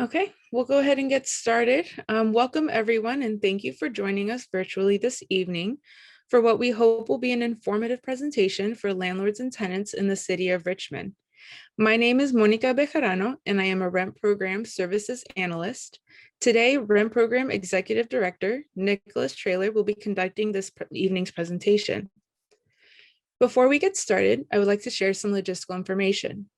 Okay, we'll go ahead and get started. Welcome everyone, and thank you for joining us virtually this evening for what we hope will be an informative presentation for landlords and tenants in the city of Richmond. My name is Monica Bejarano, and I am a Rent Program Services Analyst. Today, Rent Program Executive Director, Nicholas Traylor, will be conducting this evening's presentation. Before we get started, I would like to share some logistical information.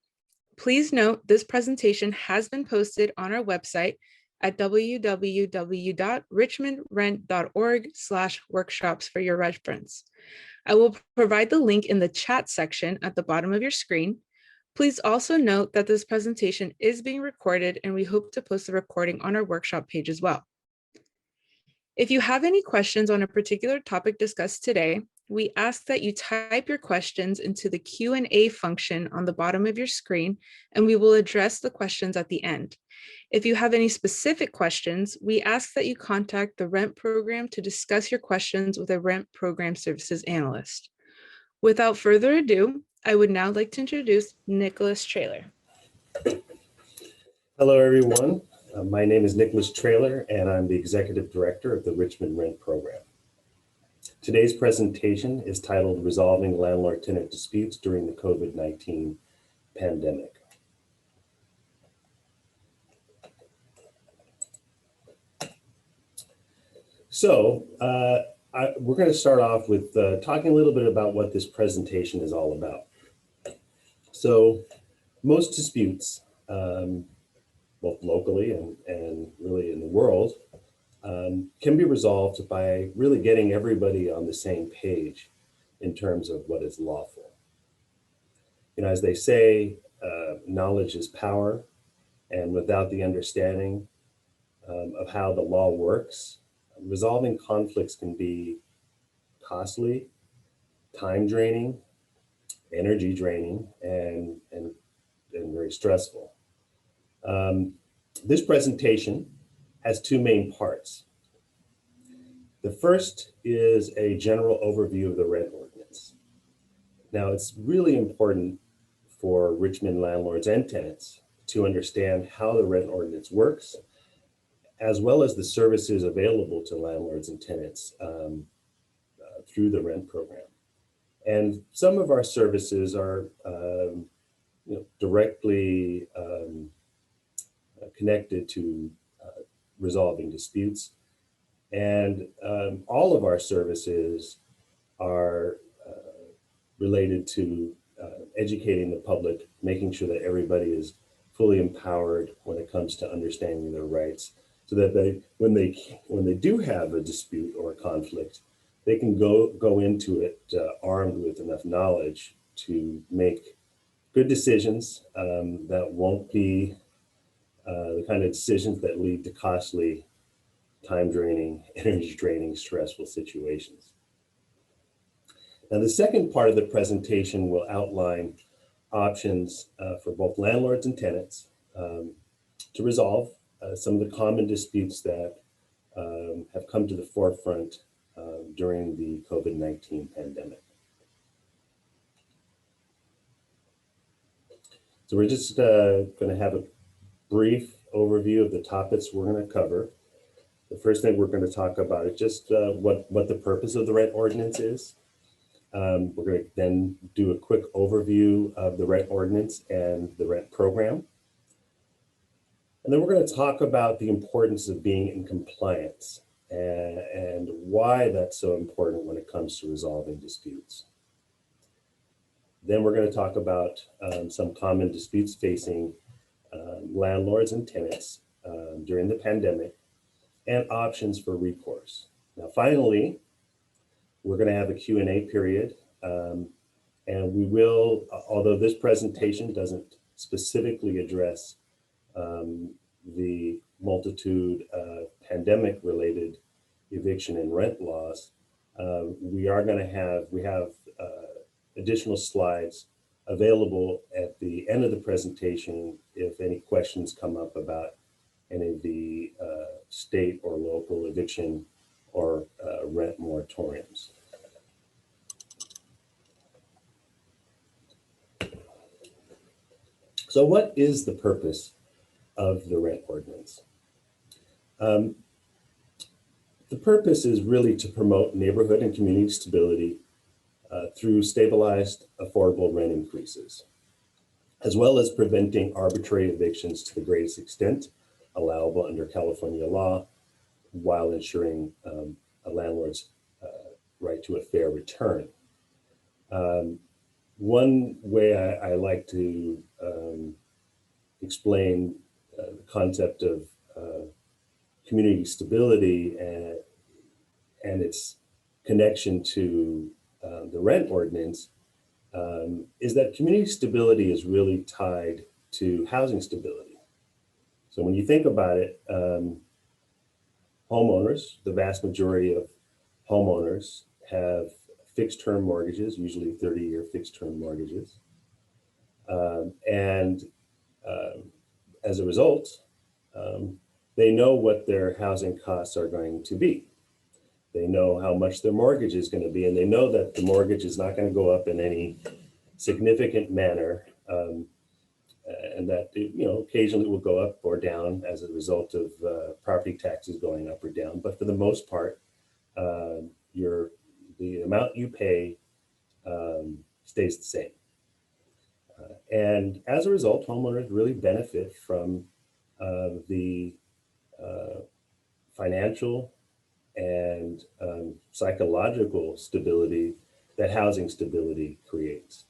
Please note this presentation has been posted on our website at www.richmondrent.org/workshops for your reference. I will provide the link in the chat section at the bottom of your screen. Please also note that this presentation is being recorded, and we hope to post the recording on our workshop page as well. If you have any questions on a particular topic discussed today, we ask that you type your questions into the Q&A function on the bottom of your screen, and we will address the questions at the end. If you have any specific questions, we ask that you contact the Rent Program to discuss your questions with a Rent Program Services Analyst. Without further ado, I would now like to introduce Nicholas Traylor. Hello, everyone. My name is Nicholas Traylor, and I'm the Executive Director of the Richmond Rent Program. Today's presentation is titled Resolving Landlord-Tenant Disputes During the COVID-19 Pandemic. So we're going to start off with talking a little bit about what this presentation is all about. So most disputes, both locally and really in the world, can be resolved by really getting everybody on the same page in terms of what is lawful. You know, as they say, knowledge is power, and without the understanding of how the law works, resolving conflicts can be costly, time draining, energy draining, and very stressful. This presentation has two main parts. The first is a general overview of the rent ordinance. Now, it's really important for Richmond landlords and tenants to understand how the rent ordinance works, as well as the services available to landlords and tenants through the rent program. And some of our services are directly connected to resolving disputes. And all of our services are related to educating the public, making sure that everybody is fully empowered when it comes to understanding their rights, so that when they do have a dispute or a conflict, they can go into it armed with enough knowledge to make good decisions that won't be the kind of decisions that lead to costly, time-draining, energy-draining, stressful situations. Now, the second part of the presentation will outline options for both landlords and tenants to resolve some of the common disputes that have come to the forefront during the COVID-19 pandemic. So we're just going to have a brief overview of the topics we're going to cover. The first thing we're going to talk about is just what the purpose of the rent ordinance is. We're going to then do a quick overview of the rent ordinance and the rent program. And then we're going to talk about the importance of being in compliance and why that's so important when it comes to resolving disputes. Then we're going to talk about some common disputes facing landlords and tenants during the pandemic and options for recourse. Now, finally, we're going to have a Q&A period, and we will, although this presentation doesn't specifically address the multitude of pandemic-related eviction and rent laws, we have additional slides available at the end of the presentation if any questions come up about any of the state or local eviction or rent moratoriums. So what is the purpose of the rent ordinance. The purpose is really to promote neighborhood and community stability through stabilized, affordable rent increases, as well as preventing arbitrary evictions to the greatest extent allowable under California law, while ensuring a landlord's right to a fair return. One way I like to explain the concept of community stability and its connection to the rent ordinance is that community stability is really tied to housing stability. So when you think about it, homeowners, the vast majority of homeowners have fixed term mortgages, usually 30-year fixed term mortgages. As a result, they know what their housing costs are going to be. They know how much their mortgage is going to be, and they know that the mortgage is not going to go up in any significant manner, and that occasionally will go up or down as a result of property taxes going up or down. But for the most part, the amount you pay stays the same. And as a result, homeowners really benefit from the financial and psychological stability that housing stability creates.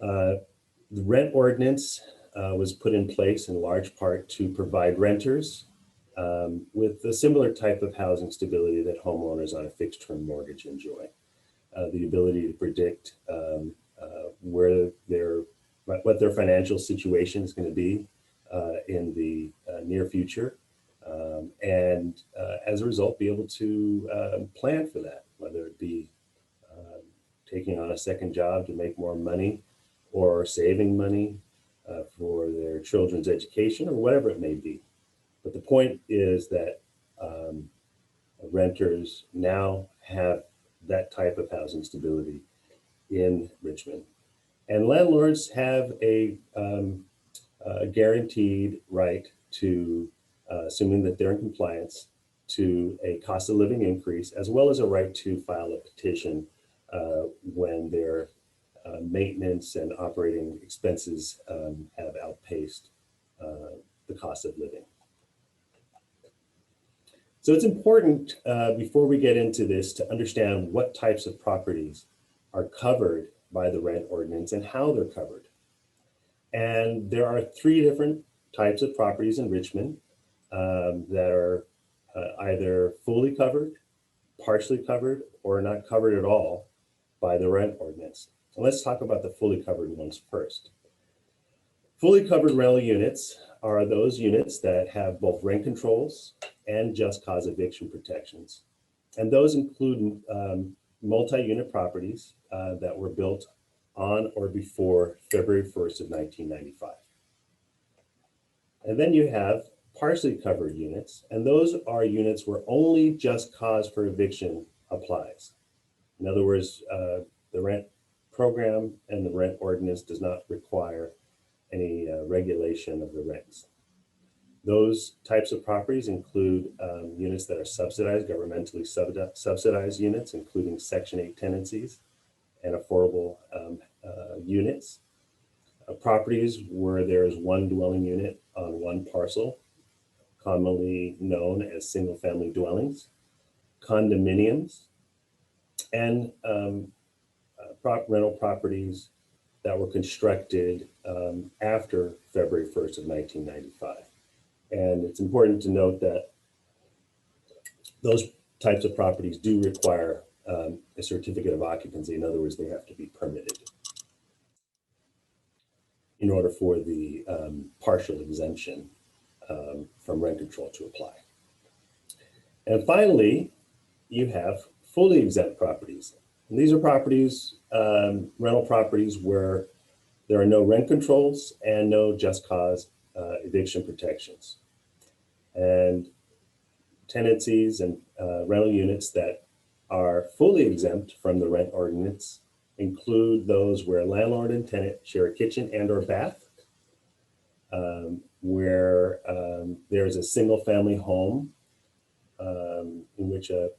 The rent ordinance was put in place in large part to provide renters with a similar type of housing stability that homeowners on a fixed term mortgage enjoy. The ability to predict what their financial situation is going to be in the near future, and as a result, be able to plan for that, whether it be taking on a second job to make more money, or saving money for their children's education, or whatever it may be. But the point is that renters now have that type of housing stability in Richmond. And landlords have a guaranteed right to, assuming that they're in compliance, to a cost of living increase, as well as a right to file a petition when their maintenance and operating expenses have outpaced the cost of living. So it's important, before we get into this, to understand what types of properties are covered by the rent ordinance and how they're covered. And there are 3 different types of properties in Richmond that are either fully covered, partially covered, or not covered at all by the rent ordinance. So let's talk about the fully covered ones first. Fully covered rental units are those units that have both rent controls and just cause eviction protections. And those include multi-unit properties that were built on or before February 1st of 1995. And then you have partially covered units, and those are units where only just cause for eviction applies. In other words, the rent program and the rent ordinance does not require any regulation of the rents. Those types of properties include units that are subsidized, governmentally subsidized units, including Section 8 tenancies and affordable units. Properties where there is one dwelling unit on one parcel, commonly known as single-family dwellings, condominiums, and rental properties that were constructed after February 1st of 1995. And it's important to note that those types of properties do require a certificate of occupancy. In other words, they have to be permitted in order for the partial exemption from rent control to apply. And finally, you have fully exempt properties. And these are properties, rental properties, where there are no rent controls and no just cause eviction protections. And tenancies and rental units that are fully exempt from the rent ordinance include those where landlord and tenant share a kitchen and or bath, where there's a single family home in which a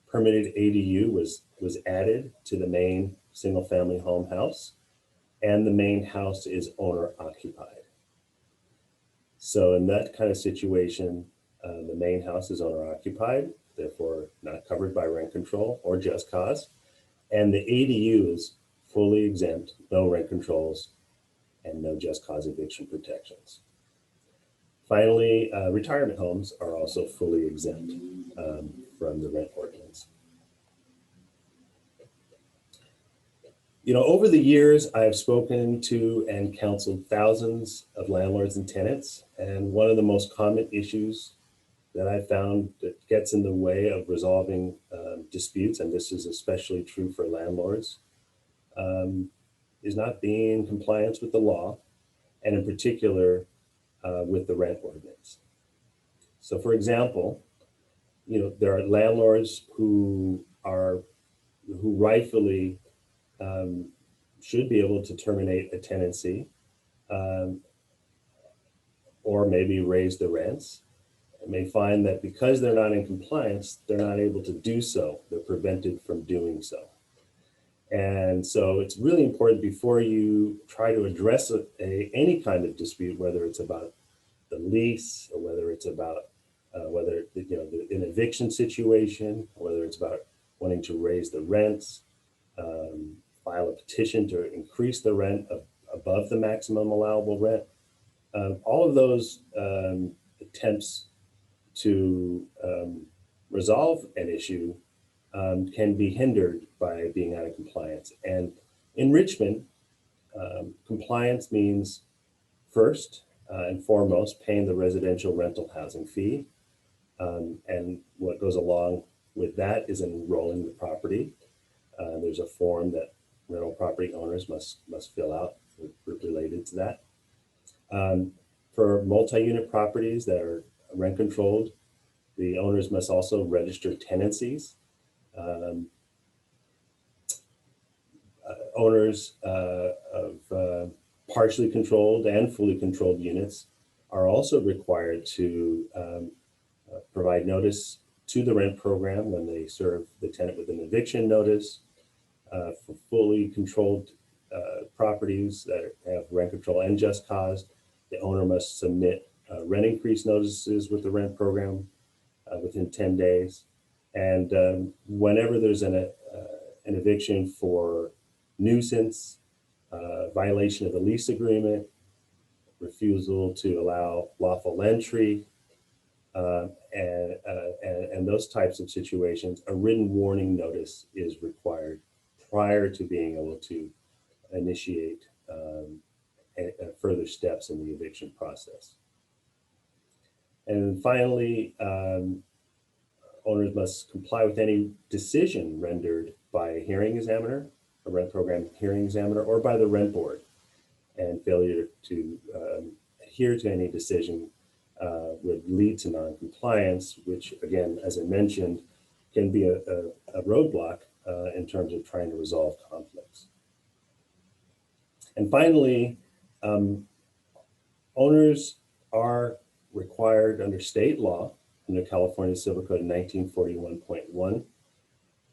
permitted ADU was added to the main single family home house, and the main house is owner occupied. So in that kind of situation, the main house is owner occupied, therefore not covered by rent control or just cause. And the ADU is fully exempt, no rent controls and no just cause eviction protections. Finally, retirement homes are also fully exempt from the rent ordinance. You know, over the years, I've spoken to and counseled thousands of landlords and tenants, and one of the most common issues that I found that gets in the way of resolving disputes, and this is especially true for landlords, is not being in compliance with the law, and in particular with the rent ordinance. So, for example, you know, there are landlords who rightfully should be able to terminate a tenancy or maybe raise the rents, and may find that because they're not in compliance, they're not able to do so. They're prevented from doing so. And so it's really important before you try to address any kind of dispute, whether it's about the lease or whether it's about an eviction situation, or whether it's about wanting to raise the rents, file a petition to increase the rent above the maximum allowable rent. All of those attempts to resolve an issue can be hindered by being out of compliance. And in Richmond, compliance means first and foremost paying the residential rental housing fee. And what goes along with that is enrolling the property. There's a form that rental property owners must fill out related to that. For multi-unit properties that are rent controlled, the owners must also register tenancies. Owners of partially controlled and fully controlled units are also required to provide notice to the rent program when they serve the tenant with an eviction notice. For fully controlled properties that have rent control and just cause, the owner must submit rent increase notices with the rent program within 10 days. And whenever there's an eviction for nuisance, violation of the lease agreement, refusal to allow lawful entry, and those types of situations, a written warning notice is required prior to being able to initiate further steps in the eviction process. And finally, owners must comply with any decision rendered by a hearing examiner, a rent program hearing examiner, or by the rent board. And failure to adhere to any decision would lead to non-compliance, which again, as I mentioned, can be a roadblock in terms of trying to resolve conflicts. And finally, owners are required under state law, under California Civil Code 1941.1,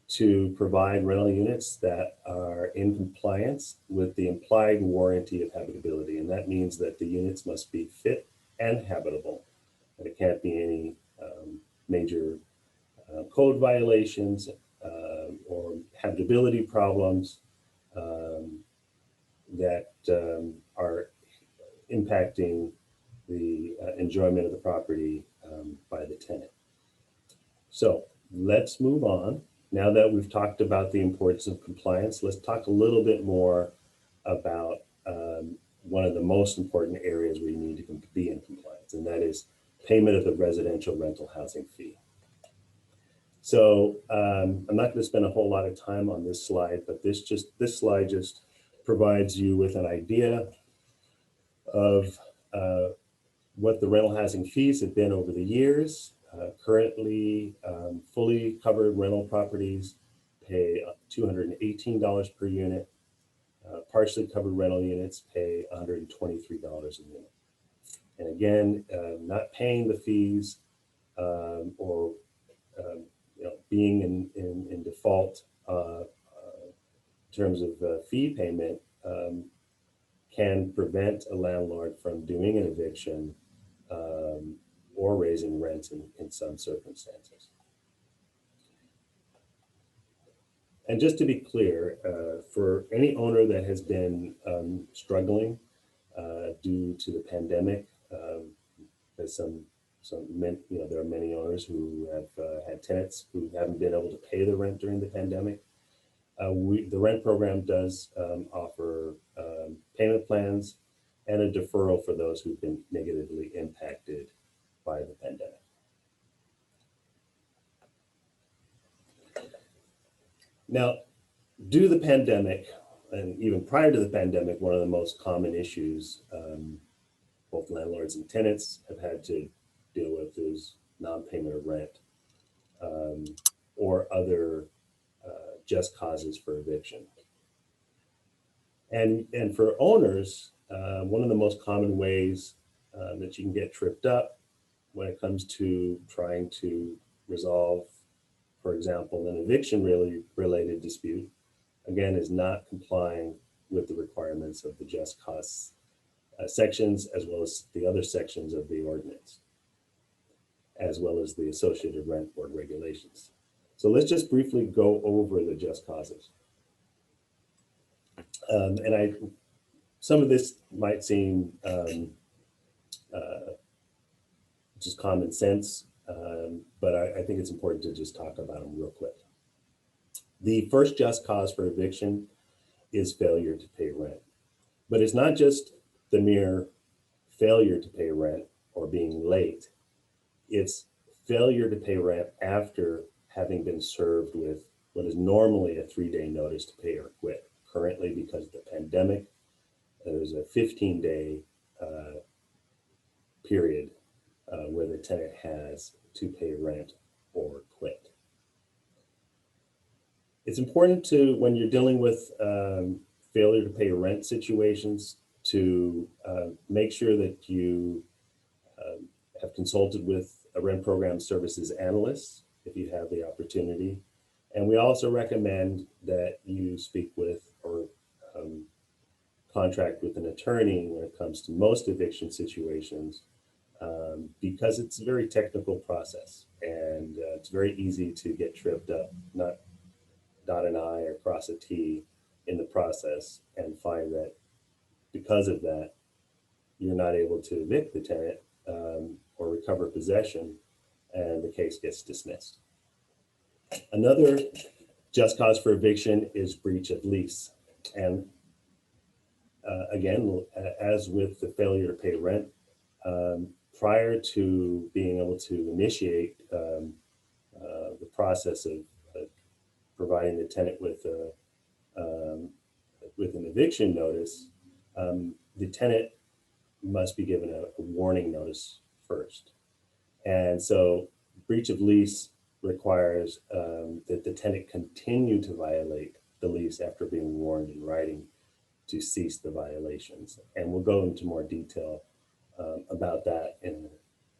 to provide rental units that are in compliance with the implied warranty of habitability. And that means that the units must be fit and habitable. And it can't be any major code violations or habitability problems that are impacting the enjoyment of the property by the tenant. So let's move on. Now that we've talked about the importance of compliance, let's talk a little bit more about one of the most important areas where you need to be in compliance, and that is payment of the residential rental housing fee. So I'm not going to spend a whole lot of time on this slide, but this slide just provides you with an idea of what the rental housing fees have been over the years. Currently, fully covered rental properties pay $218 per unit. Partially covered rental units pay $123 a unit. And again, not paying the fees or being in default in terms of fee payment can prevent a landlord from doing an eviction or raising rent in some circumstances. And just to be clear, for any owner that has been struggling due to the pandemic, there's there are many owners who have had tenants who haven't been able to pay the rent during the pandemic. The rent program does offer payment plans and a deferral for those who've been negatively impacted by the pandemic. Now, due to the pandemic, and even prior to the pandemic, one of the most common issues both landlords and tenants have had to deal with is non-payment of rent or other just causes for eviction. And for owners, one of the most common ways that you can get tripped up when it comes to trying to resolve, for example, an eviction related dispute, again, is not complying with the requirements of the just cause sections, as well as the other sections of the ordinance, as well as the associated rent board regulations. So let's just briefly go over the just causes. Some of this might seem just common sense, but I think it's important to just talk about them real quick. The first just cause for eviction is failure to pay rent, but it's not just the mere failure to pay rent or being late. It's failure to pay rent after having been served with what is normally a 3-day notice to pay or quit. Currently, because of the pandemic, there's a 15-day period where the tenant has to pay rent or quit. It's important to, when you're dealing with failure to pay rent situations, to make sure that you have consulted with a rent program services analyst if you have the opportunity. And we also recommend that you speak with or contract with an attorney when it comes to most eviction situations, because it's a very technical process and it's very easy to get tripped up, not dot an I or cross a T in the process, and find that because of that, you're not able to evict the tenant or recover possession, and the case gets dismissed. Another just cause for eviction is breach of lease. And again, as with the failure to pay rent, prior to being able to initiate the process of providing the tenant with an eviction notice, the tenant must be given a warning notice first. And so breach of lease requires that the tenant continue to violate the lease after being warned in writing to cease the violations. And we'll go into more detail about that in an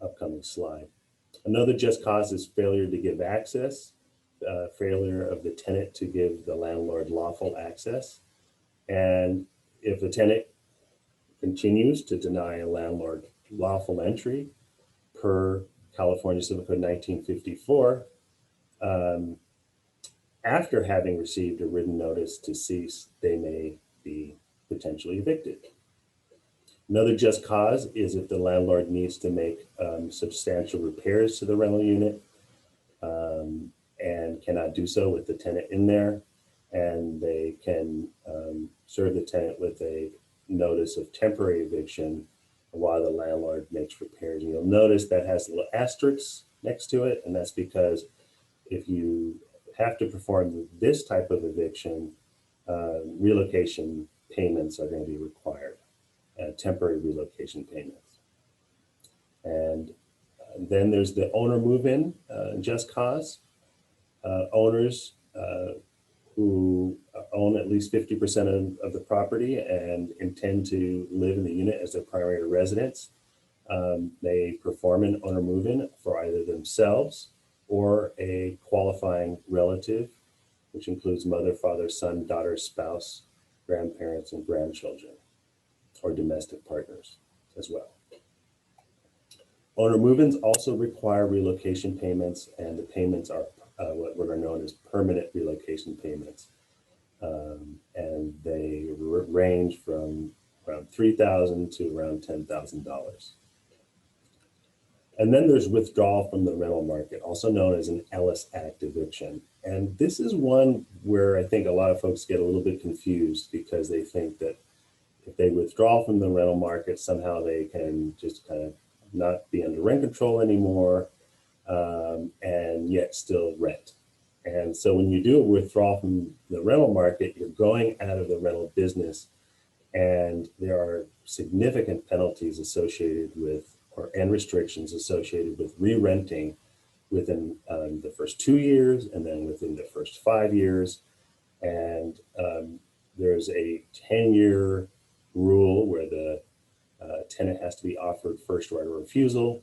upcoming slide. Another just cause is failure to give access, failure of the tenant to give the landlord lawful access. And if the tenant continues to deny a landlord lawful entry per California Civil Code 1954, after having received a written notice to cease, they may be potentially evicted. Another just cause is if the landlord needs to make substantial repairs to the rental unit and cannot do so with the tenant in there, and they can serve the tenant with a notice of temporary eviction while the landlord makes repairs. And you'll notice that has little asterisks next to it, and that's because if you have to perform this type of eviction, relocation payments are going to be required, temporary relocation payments. And then there's the owner move-in just cause. Owners who own at least 50% of the property and intend to live in the unit as their primary residence may perform an owner move-in for either themselves or a qualifying relative, which includes mother, father, son, daughter, spouse, grandparents, and grandchildren, or domestic partners as well. Owner move-ins also require relocation payments, and the payments are what are known as permanent relocation payments. And they range from around $3,000 to around $10,000. And then there's withdrawal from the rental market, also known as an Ellis Act eviction. And this is one where I think a lot of folks get a little bit confused because they think that if they withdraw from the rental market, somehow they can just kind of not be under rent control anymore, and yet still rent. And so when you do a withdrawal from the rental market, you're going out of the rental business, and there are significant penalties associated with, and restrictions associated with re-renting within the first 2 years and then within the first 5 years. And there's a 10-year rule where the tenant has to be offered first right of refusal.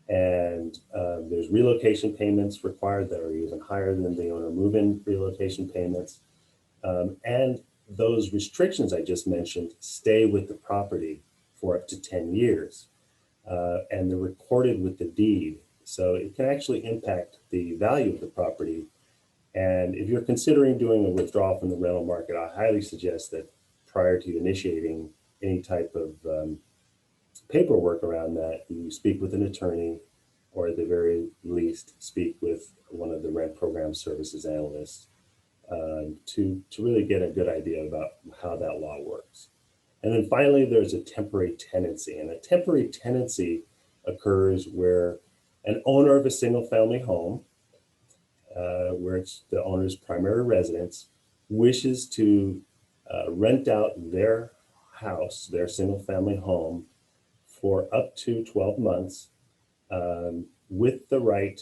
And there's relocation payments required that are even higher than the owner move-in relocation payments. And those restrictions I just mentioned stay with the property for up to 10 years. And they're recorded with the deed. So it can actually impact the value of the property. And if you're considering doing a withdrawal from the rental market, I highly suggest that prior to initiating any type of paperwork around that, you speak with an attorney, or at the very least, speak with one of the rent program services analysts to really get a good idea about how that law works. And then finally, there's a temporary tenancy. And a temporary tenancy occurs where an owner of a single family home, where it's the owner's primary residence, wishes to rent out their house, their single family home, for up to 12 months with the right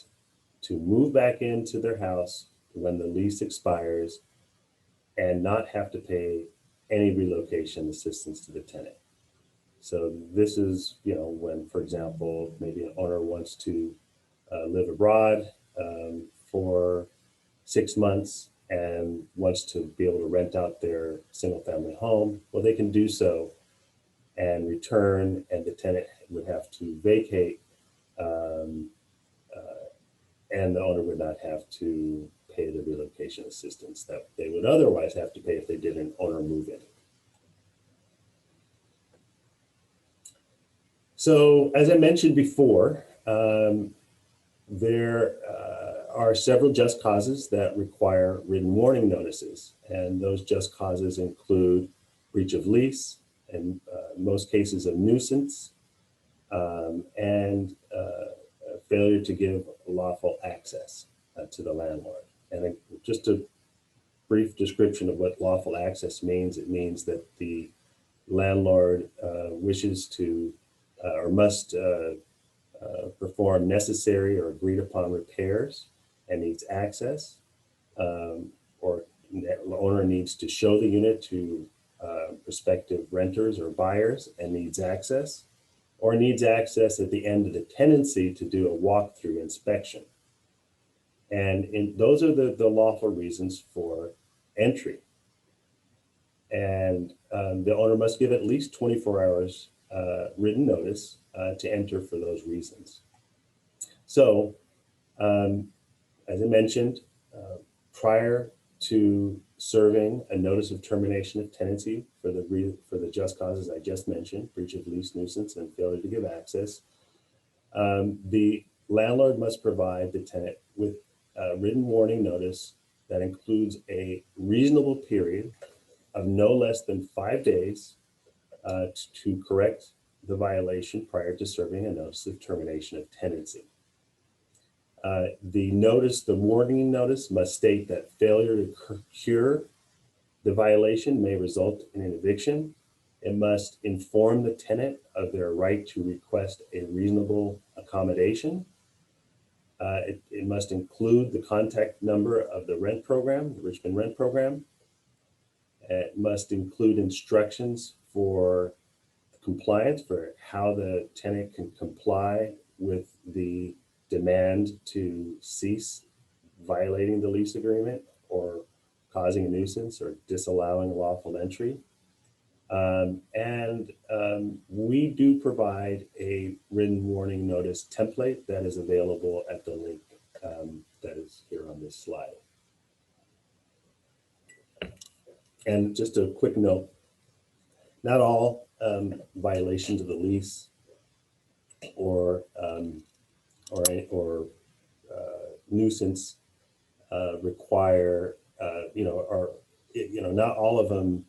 to move back into their house when the lease expires and not have to pay any relocation assistance to the tenant. So this is, when, for example, maybe an owner wants to live abroad for 6 months and wants to be able to rent out their single family home, well, they can do so and return, and the tenant would have to vacate, and the owner would not have to pay the relocation assistance that they would otherwise have to pay if they did an owner move-in. So as I mentioned before, there are several just causes that require written warning notices, and those just causes include breach of lease, in most cases of nuisance, and failure to give lawful access to the landlord. And just a brief description of what lawful access means. It means that the landlord wishes to or must perform necessary or agreed upon repairs and needs access, or the owner needs to show the unit to prospective renters or buyers and needs access, or needs access at the end of the tenancy to do a walkthrough inspection. And those are the lawful reasons for entry. And the owner must give at least 24 hours written notice to enter for those reasons. So, as I mentioned, prior to serving a notice of termination of tenancy for the just causes I just mentioned, breach of lease, nuisance, and failure to give access, the landlord must provide the tenant with a written warning notice that includes a reasonable period of no less than 5 days to correct the violation prior to serving a notice of termination of tenancy. The warning notice must state that failure to cure the violation may result in an eviction. It must inform the tenant of their right to request a reasonable accommodation. It must include the contact number of the rent program, the Richmond rent program. It must include instructions for compliance for how the tenant can comply with the demand to cease violating the lease agreement or causing a nuisance or disallowing lawful entry. We do provide a written warning notice template that is available at the link that is here on this slide. And just a quick note, not all violations of the lease or nuisance require, not all of them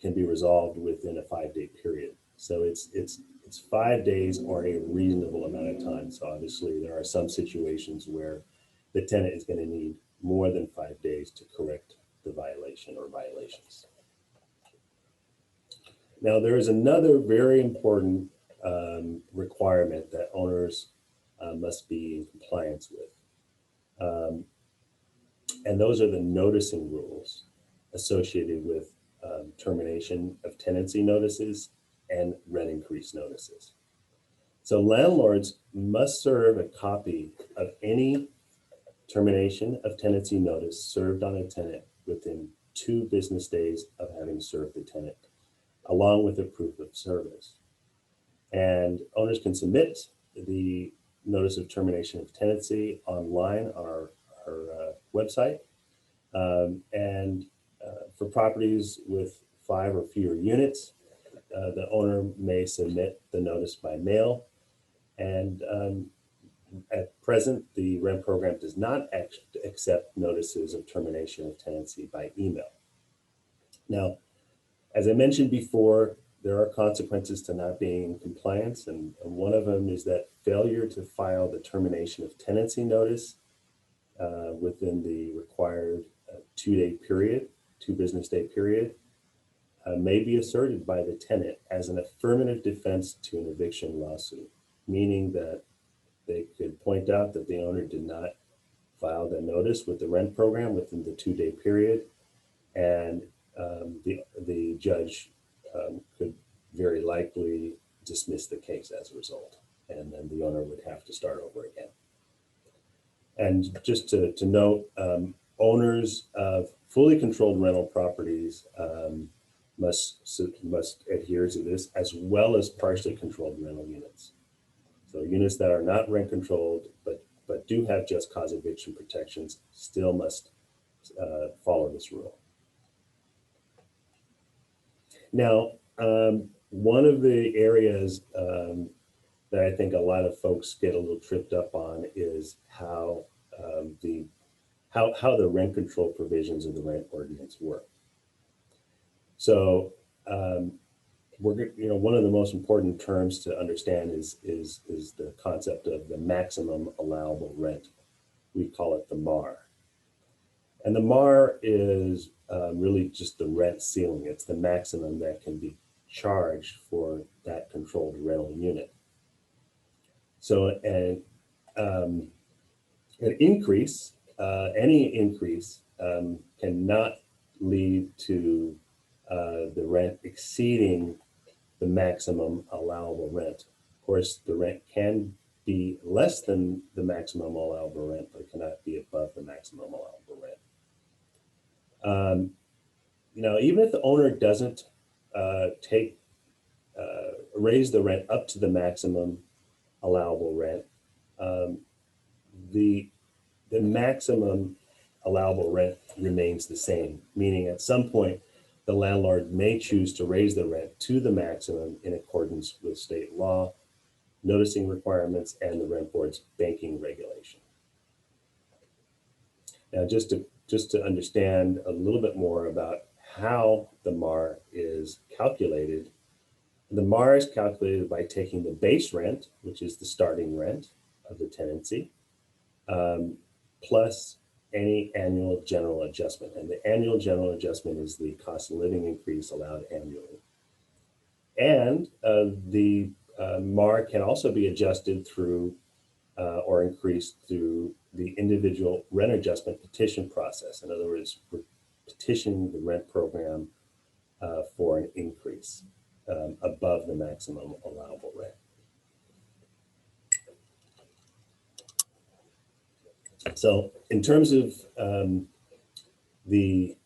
can be resolved within a 5-day period. So it's 5 days or a reasonable amount of time. So obviously there are some situations where the tenant is going to need more than 5 days to correct the violation or violations. Now there is another very important requirement that owners must be in compliance with. And those are the noticing rules associated with termination of tenancy notices and rent increase notices. So landlords must serve a copy of any termination of tenancy notice served on a tenant within 2 business days of having served the tenant, along with a proof of service. And owners can submit the notice of termination of tenancy online on our website. For properties with 5 or fewer units, the owner may submit the notice by mail. And at present, the rent program does not accept notices of termination of tenancy by email. Now, as I mentioned before, there are consequences to not being in compliance, and one of them is that failure to file the termination of tenancy notice within the required 2 business day period, may be asserted by the tenant as an affirmative defense to an eviction lawsuit, meaning that they could point out that the owner did not file the notice with the rent program within the 2-day period, and the judge could very likely dismiss the case as a result, and then the owner would have to start over again. And just to note, owners of fully controlled rental properties must adhere to this, as well as partially controlled rental units. So units that are not rent controlled but do have just cause eviction protections still must follow this rule. Now, one of the areas that I think a lot of folks get a little tripped up on is how the rent control provisions of the rent ordinance work. So, one of the most important terms to understand is the concept of the maximum allowable rent. We call it the MAR. And the MAR is really just the rent ceiling. It's the maximum that can be charged for that controlled rental unit. So an increase, any increase, cannot lead to the rent exceeding the maximum allowable rent. Of course, the rent can be less than the maximum allowable rent, but it cannot be above the maximum allowable rent. Even if the owner doesn't raise the rent up to the maximum allowable rent, the maximum allowable rent remains the same, meaning at some point, the landlord may choose to raise the rent to the maximum in accordance with state law, noticing requirements, and the rent board's banking regulation. Now, just to understand a little bit more about how the MAR is calculated, the MAR is calculated by taking the base rent, which is the starting rent of the tenancy, plus any annual general adjustment. And the annual general adjustment is the cost of living increase allowed annually. And the MAR can also be adjusted through or increased through the individual rent adjustment petition process. In other words, we're petitioning the rent program for an increase. above the maximum allowable rent. So in terms of the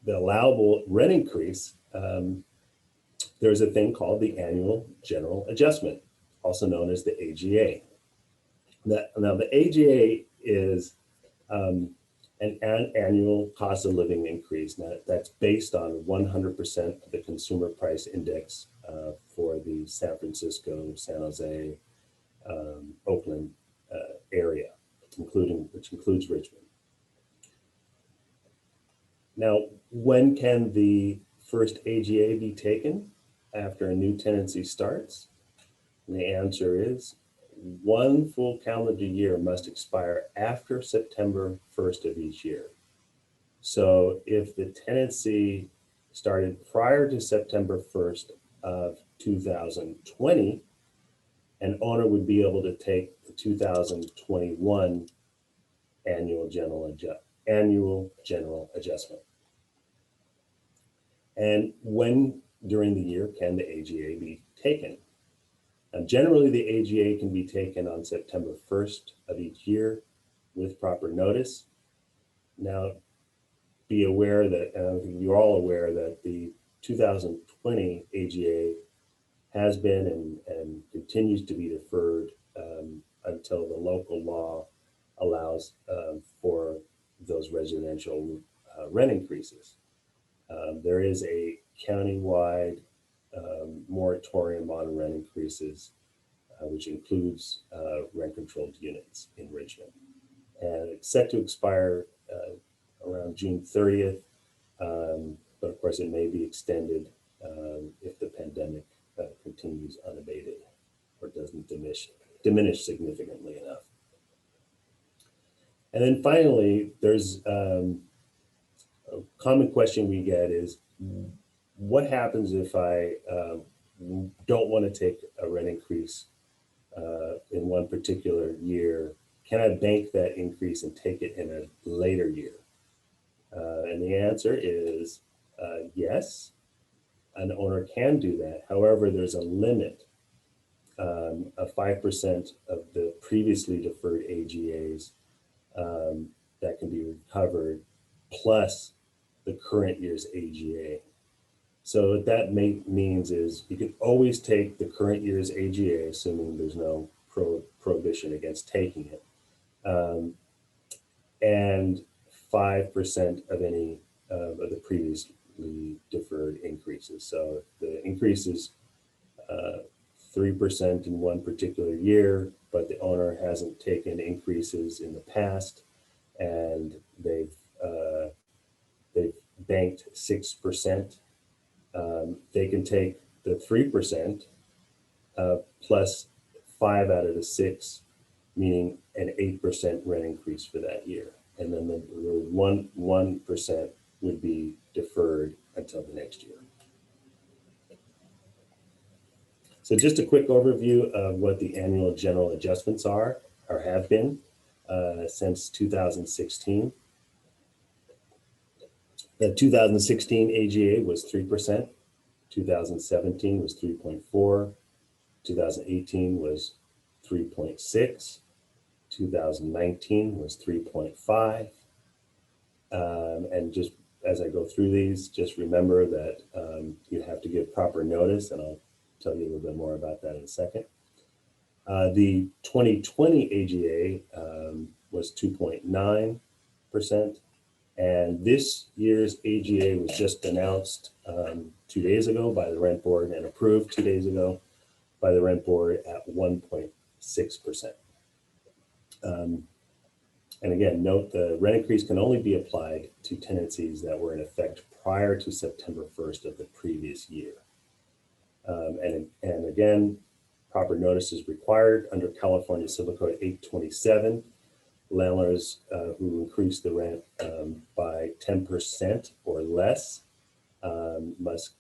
allowable rent increase, there's a thing called the annual general adjustment, also known as the AGA. Now the AGA is an annual cost of living increase. Now that's based on 100% of the consumer price index for the San Francisco, San Jose, Oakland area, which includes Richmond. Now, when can the first AGA be taken after a new tenancy starts? And the answer is 1 full calendar year must expire after September 1st of each year. So if the tenancy started prior to September 1st of 2020, an owner would be able to take the 2021 annual general adjustment. And when during the year can the AGA be taken? Generally, the AGA can be taken on September 1st of each year with proper notice. Now, be aware that, and I think you're all aware that the 2020 AGA has been and continues to be deferred until the local law allows for those residential rent increases. There is a countywide moratorium on rent increases, which includes rent-controlled units in Richmond. And it's set to expire around June 30th, but of course it may be extended if the pandemic continues unabated or doesn't diminish significantly enough. And then finally, there's a common question we get is, what happens if I don't want to take a rent increase in one particular year? Can I bank that increase and take it in a later year? And the answer is yes, an owner can do that. However, there's a limit of 5% of the previously deferred AGAs that can be recovered, plus the current year's AGA. So what that means is you can always take the current year's AGA, assuming there's no prohibition against taking it, and 5% of any of the previously deferred increases. So if the increase is 3% in one particular year, but the owner hasn't taken increases in the past, and they've banked 6%. They can take the 3% plus 5 out of the 6, meaning an 8% rent increase for that year. And then the 1% would be deferred until the next year. So just a quick overview of what the annual general adjustments are or have been since 2016. The 2016 AGA was 3%, 2017 was 3.4, 2018 was 3.6, 2019 was 3.5. And just as I go through these, just remember that you have to give proper notice, and I'll tell you a little bit more about that in a second. The 2020 AGA was 2.9%. And this year's AGA was just announced 2 days ago by the Rent Board and approved 2 days ago by the Rent Board at 1.6%. And again, note the rent increase can only be applied to tenancies that were in effect prior to September 1st of the previous year. And again, proper notice is required under California Civil Code 827. Landlords who increase the rent by 10% or less must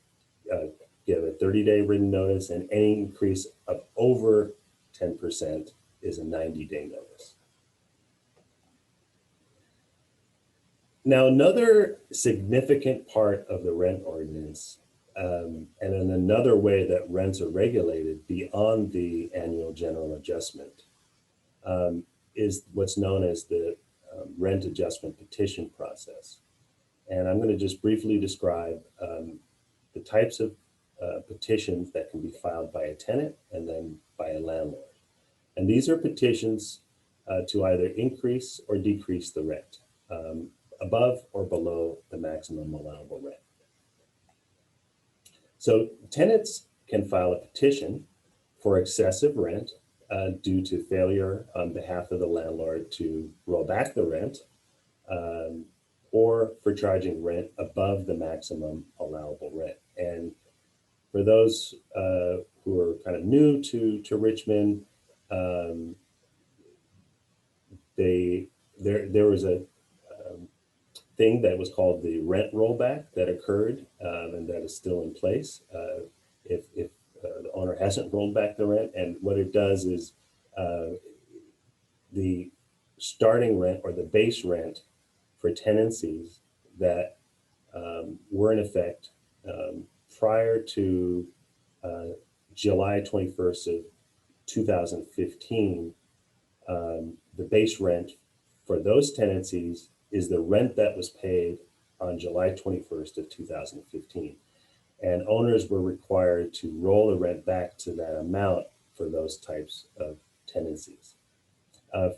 give a 30-day written notice, and any increase of over 10% is a 90-day notice. Now, another significant part of the rent ordinance And then another way that rents are regulated beyond the annual general adjustment is what's known as the rent adjustment petition process. And I'm going to just briefly describe the types of petitions that can be filed by a tenant and then by a landlord. And these are petitions to either increase or decrease the rent above or below the maximum allowable rent. So tenants can file a petition for excessive rent due to failure on behalf of the landlord to roll back the rent or for charging rent above the maximum allowable rent. And for those who are kind of new to Richmond, there was a thing that was called the rent rollback that occurred and that is still in place if the owner hasn't rolled back the rent. And what it does is the starting rent or the base rent for tenancies that were in effect prior to July 21st of 2015, the base rent for those tenancies is the rent that was paid on July 21st of 2015. And owners were required to roll the rent back to that amount for those types of tenancies.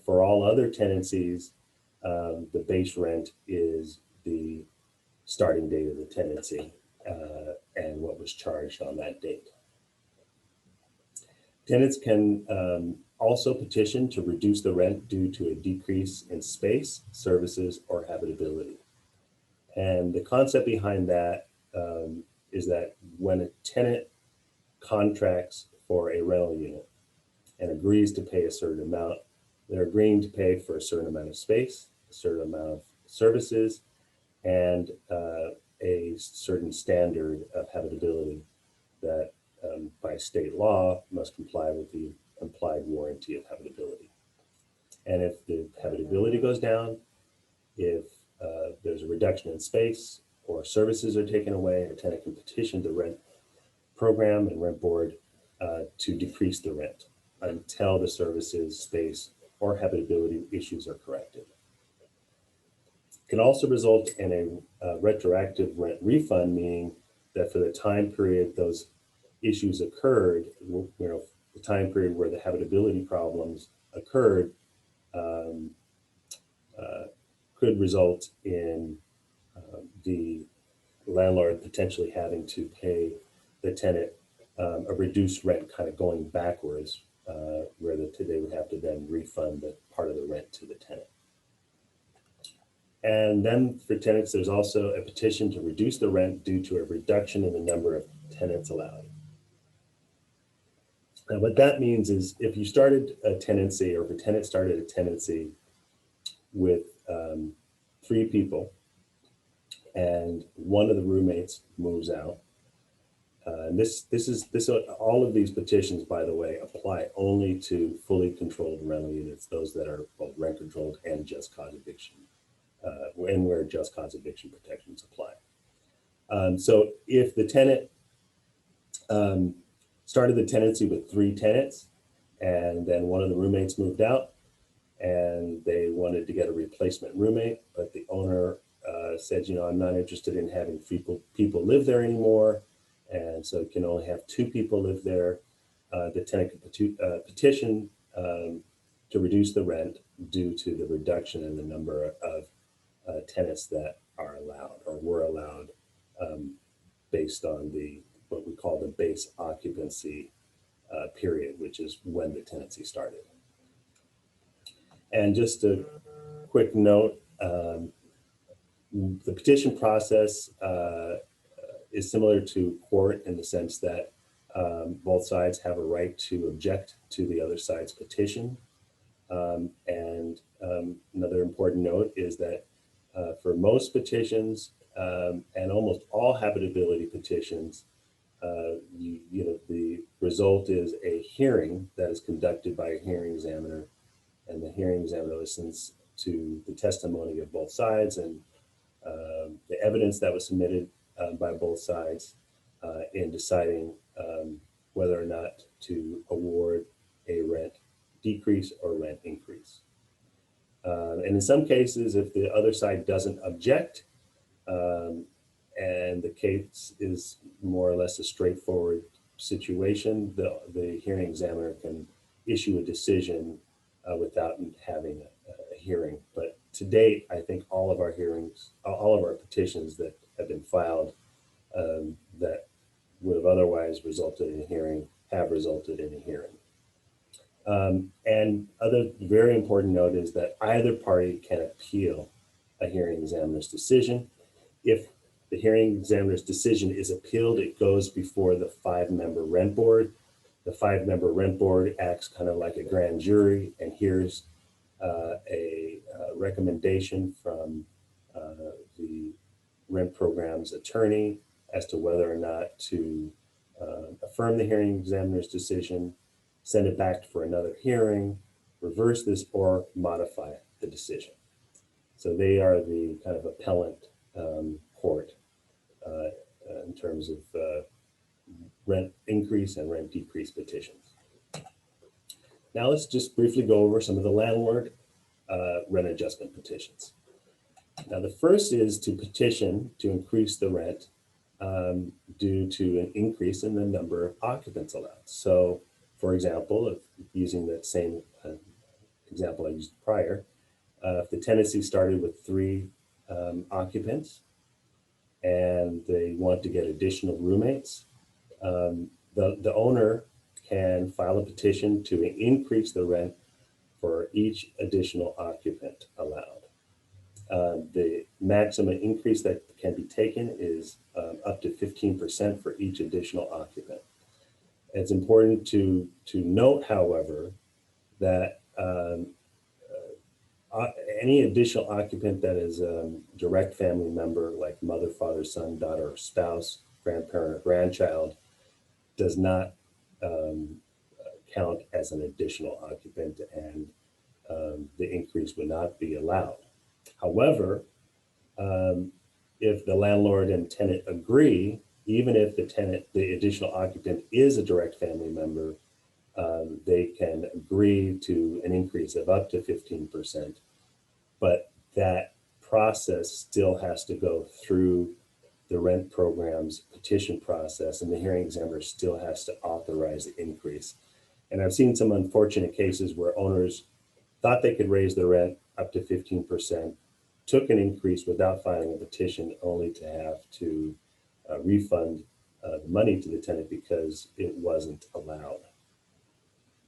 For all other tenancies, the base rent is the starting date of the tenancy and what was charged on that date. Tenants can also petition to reduce the rent due to a decrease in space, services, or habitability. And the concept behind that is that when a tenant contracts for a rental unit and agrees to pay a certain amount, they're agreeing to pay for a certain amount of space, a certain amount of services, and a certain standard of habitability that by state law must comply with the implied warranty of habitability. And if the habitability goes down, if there's a reduction in space or services are taken away, a tenant can petition the rent program and rent board to decrease the rent until the services, space, or habitability issues are corrected. It can also result in a retroactive rent refund, meaning that for the time period those issues occurred, the time period where the habitability problems occurred could result in the landlord potentially having to pay the tenant a reduced rent kind of going backwards, where they would have to then refund the part of the rent to the tenant. And then for tenants, there's also a petition to reduce the rent due to a reduction in the number of tenants allowed. And what that means is if you started a tenancy, or if a tenant started a tenancy with 3 people and one of the roommates moves out, and all of these petitions, by the way, apply only to fully controlled rental units, those that are both rent controlled and just cause eviction, and where just cause eviction protections apply. So if the tenant started the tenancy with 3 tenants, and then one of the roommates moved out, and they wanted to get a replacement roommate, but the owner said, I'm not interested in having people live there anymore, and so can only have 2 people live there. The tenant could petition to reduce the rent due to the reduction in the number of tenants that are allowed or were allowed based on what we call the base occupancy period, which is when the tenancy started. And just a quick note, the petition process is similar to court in the sense that both sides have a right to object to the other side's petition. And another important note is that for most petitions and almost all habitability petitions, the result is a hearing that is conducted by a hearing examiner, and the hearing examiner listens to the testimony of both sides and the evidence that was submitted by both sides, in deciding whether or not to award a rent decrease or rent increase. And in some cases, if the other side doesn't object, and the case is more or less a straightforward situation, the hearing examiner can issue a decision without having a hearing. But to date, I think all of our petitions that have been filed that would have otherwise resulted in a hearing have resulted in a hearing. And other very important note is that either party can appeal a hearing examiner's decision. If the hearing examiner's decision is appealed, it goes before the 5-member rent board. The 5-member rent board acts kind of like a grand jury and hears a recommendation from the rent program's attorney as to whether or not to affirm the hearing examiner's decision, send it back for another hearing, reverse this, or modify the decision. So they are the kind of appellant court in terms of rent increase and rent decrease petitions. Now let's just briefly go over some of the landlord rent adjustment petitions. Now the first is to petition to increase the rent due to an increase in the number of occupants allowed. So for example, if using that same example I used prior, if the tenancy started with 3 occupants and they want to get additional roommates, the owner can file a petition to increase the rent for each additional occupant allowed. The maximum increase that can be taken is up to 15% for each additional occupant. It's important to note, however, that any additional occupant that is a direct family member, like mother, father, son, daughter, or spouse, grandparent, or grandchild, does not count as an additional occupant, and the increase would not be allowed. However, if the landlord and tenant agree, even if the additional occupant is a direct family member, they can agree to an increase of up to 15%, but that process still has to go through the rent program's petition process, and the hearing examiner still has to authorize the increase. And I've seen some unfortunate cases where owners thought they could raise the rent up to 15%, took an increase without filing a petition, only to have to refund the money to the tenant because it wasn't allowed,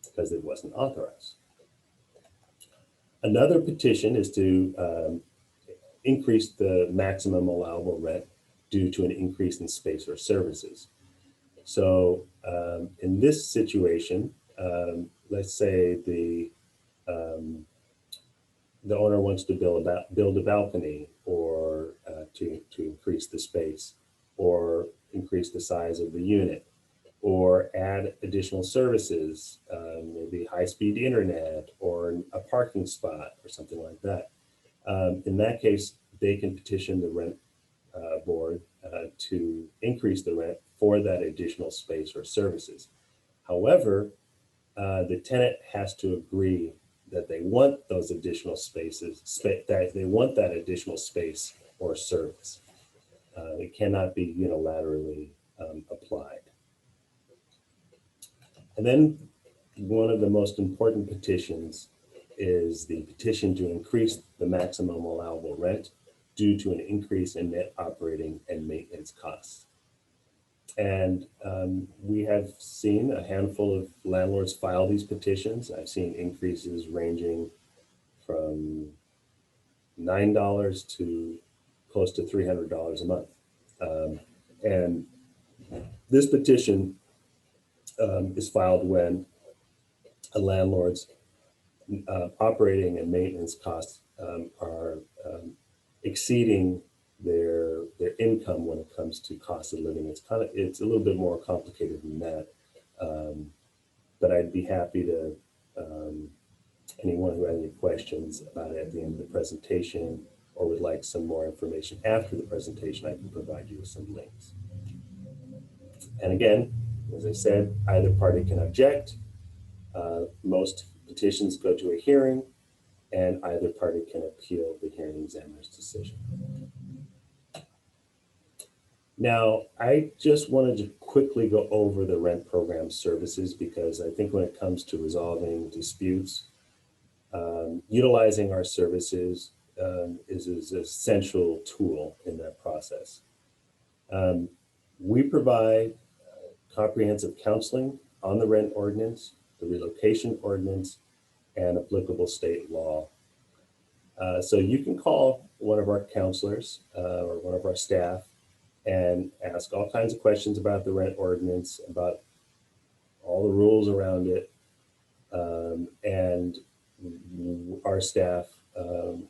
because it wasn't authorized. Another petition is to increase the maximum allowable rent due to an increase in space or services. So in this situation, let's say the owner wants to build a balcony, or to increase the space, or increase the size of the unit, or add additional services, maybe high-speed internet or a parking spot or something like that. In that case, they can petition the rent board to increase the rent for that additional space or services. However, the tenant has to agree that they want those additional spaces, that they want that additional space or service. It cannot be unilaterally applied. And then one of the most important petitions is the petition to increase the maximum allowable rent due to an increase in net operating and maintenance costs. And we have seen a handful of landlords file these petitions. I've seen increases ranging from $9 to close to $300 a month. And this petition is filed when a landlord's operating and maintenance costs are exceeding their income when it comes to cost of living. It's a little bit more complicated than that, but I'd be happy to anyone who has any questions about it at the end of the presentation, or would like some more information after the presentation, I can provide you with some links. And again, as I said, either party can object. Most petitions go to a hearing, and either party can appeal the hearing examiner's decision. Now, I just wanted to quickly go over the rent program services because I think when it comes to resolving disputes, utilizing our services is an essential tool in that process. We provide comprehensive counseling on the rent ordinance, the relocation ordinance, and applicable state law. So you can call one of our counselors or one of our staff and ask all kinds of questions about the rent ordinance, about all the rules around it, and our staff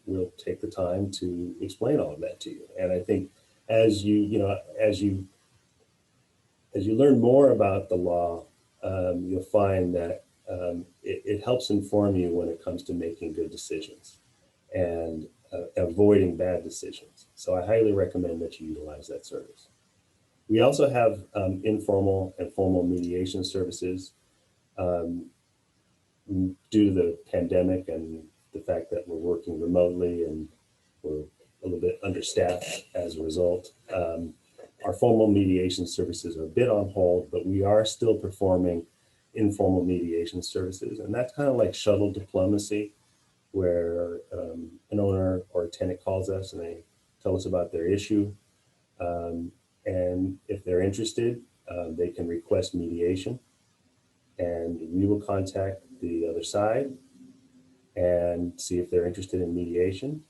will take the time to explain all of that to you. And I think as you learn more about the law, you'll find that it helps inform you when it comes to making good decisions and avoiding bad decisions. So I highly recommend that you utilize that service. We also have informal and formal mediation services. Due to the pandemic and the fact that we're working remotely and we're a little bit understaffed as a result, our formal mediation services are a bit on hold, but we are still performing informal mediation services. And that's kind of like shuttle diplomacy, where an owner or a tenant calls us and they tell us about their issue. And if they're interested, they can request mediation, and we will contact the other side and see if they're interested in mediation.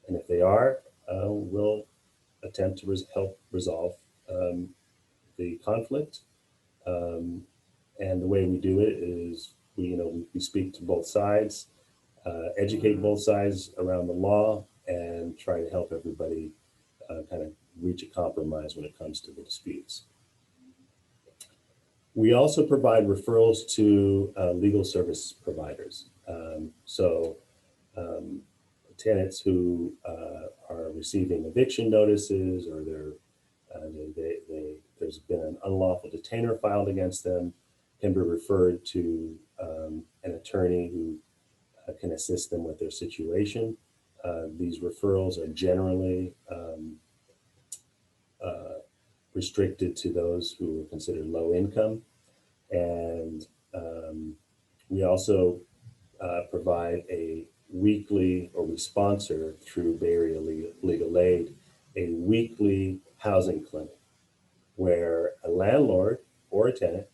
And if they are, we'll attempt to help resolve the conflict. And the way we do it is we speak to both sides, educate both sides around the law, and try to help everybody kind of reach a compromise when it comes to the disputes. We also provide referrals to legal service providers. Tenants who are receiving eviction notices, or there's been an unlawful detainer filed against them, can be referred to an attorney who can assist them with their situation. These referrals are generally restricted to those who are considered low income. And we also provide a weekly, or we sponsor through Bay Area Legal Aid, a weekly housing clinic where a landlord or a tenant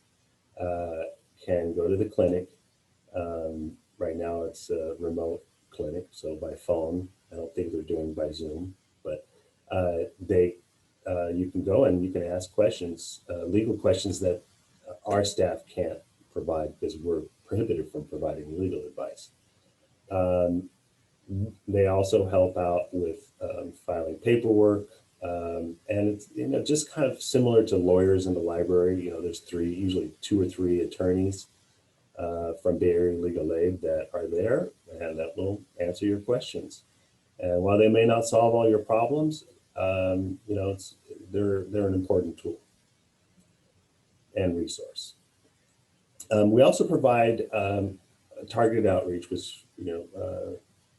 can go to the clinic. Right now it's a remote clinic, so by phone. I don't think they're doing by Zoom, but you can go and you can ask questions, legal questions that our staff can't provide because we're prohibited from providing legal advice. They also help out with filing paperwork, and it's just kind of similar to lawyers in the library. There's usually 2 or 3 attorneys from Bay Area Legal Aid that are there and that will answer your questions. And while they may not solve all your problems, they're an important tool and resource. We also provide targeted outreach, which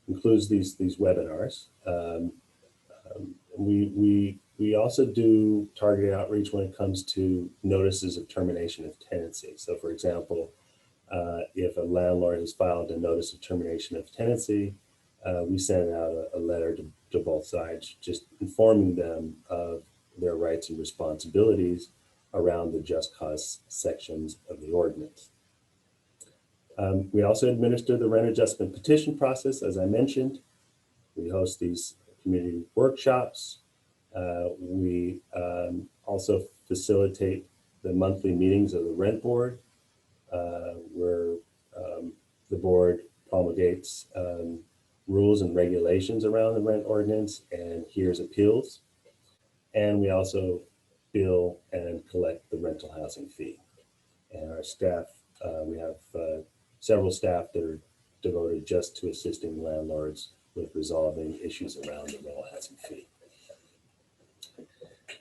includes these webinars. We also do targeted outreach when it comes to notices of termination of tenancy. So, for example, if a landlord has filed a notice of termination of tenancy, we send out a letter to both sides, just informing them of their rights and responsibilities around the just cause sections of the ordinance. We also administer the rent adjustment petition process, as I mentioned. We host these community workshops. We also facilitate the monthly meetings of the rent board, where the board promulgates rules and regulations around the rent ordinance and hears appeals. And we also bill and collect the rental housing fee. And our staff, we have several staff that are devoted just to assisting landlords with resolving issues around the rental housing fee.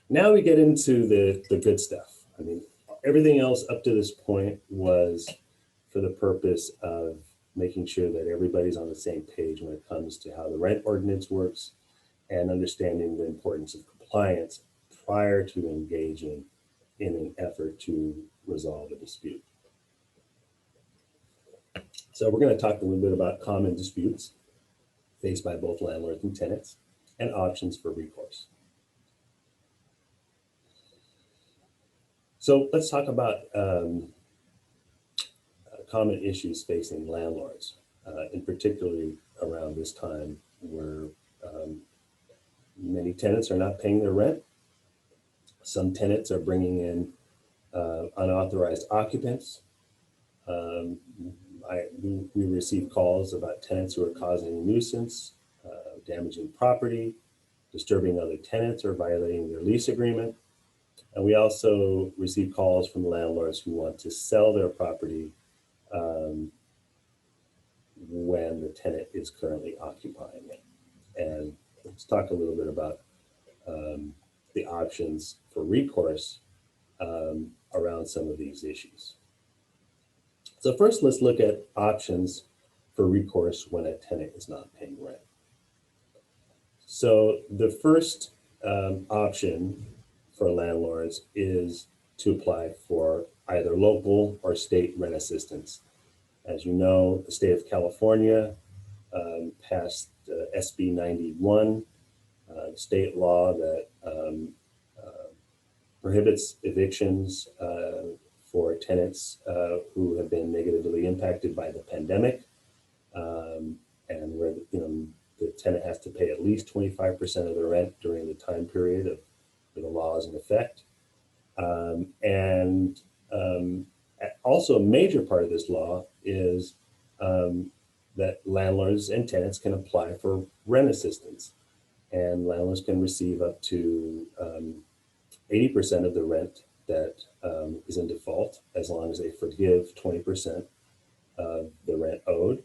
Now we get into the good stuff. I mean, everything else up to this point was for the purpose of making sure that everybody's on the same page when it comes to how the rent ordinance works and understanding the importance of compliance prior to engaging in an effort to resolve a dispute. So we're going to talk a little bit about common disputes faced by both landlords and tenants and options for recourse. So let's talk about common issues facing landlords, in particularly around this time where many tenants are not paying their rent. Some tenants are bringing in unauthorized occupants. We receive calls about tenants who are causing a nuisance, damaging property, disturbing other tenants, or violating their lease agreement. And we also receive calls from landlords who want to sell their property when the tenant is currently occupying it. And let's talk a little bit about the options for recourse around some of these issues. So first, let's look at options for recourse when a tenant is not paying rent. So the first option for landlords is to apply for either local or state rent assistance. As you know, the state of California passed SB 91, state law that prohibits evictions for tenants who have been negatively impacted by the pandemic, and where the tenant has to pay at least 25% of the rent during the time period of the law is in effect. And also a major part of this law is that landlords and tenants can apply for rent assistance, and landlords can receive up to 80% of the rent that is in default, as long as they forgive 20% of the rent owed.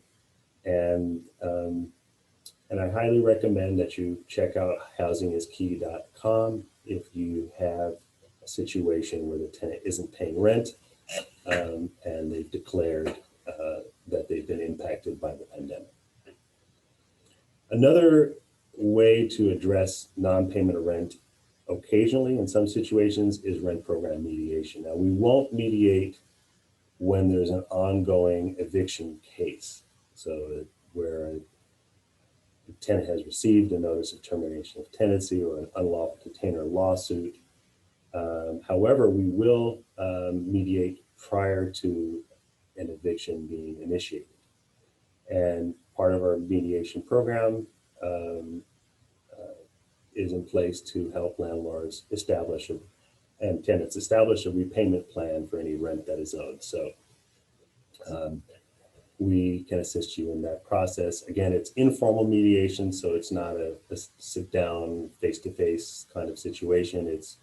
And I highly recommend that you check out housingiskey.com if you have a situation where the tenant isn't paying rent and they've declared that they've been impacted by the pandemic. Another way to address non-payment of rent occasionally in some situations is rent program mediation. Now, we won't mediate when there's an ongoing eviction case. So where a tenant has received a notice of termination of tenancy or an unlawful container lawsuit. However, we will mediate prior to an eviction being initiated. And part of our mediation program is in place to help landlords establish and tenants establish a repayment plan for any rent that is owed. So we can assist you in that process. Again, it's informal mediation, so it's not a sit down face-to-face kind of situation. It's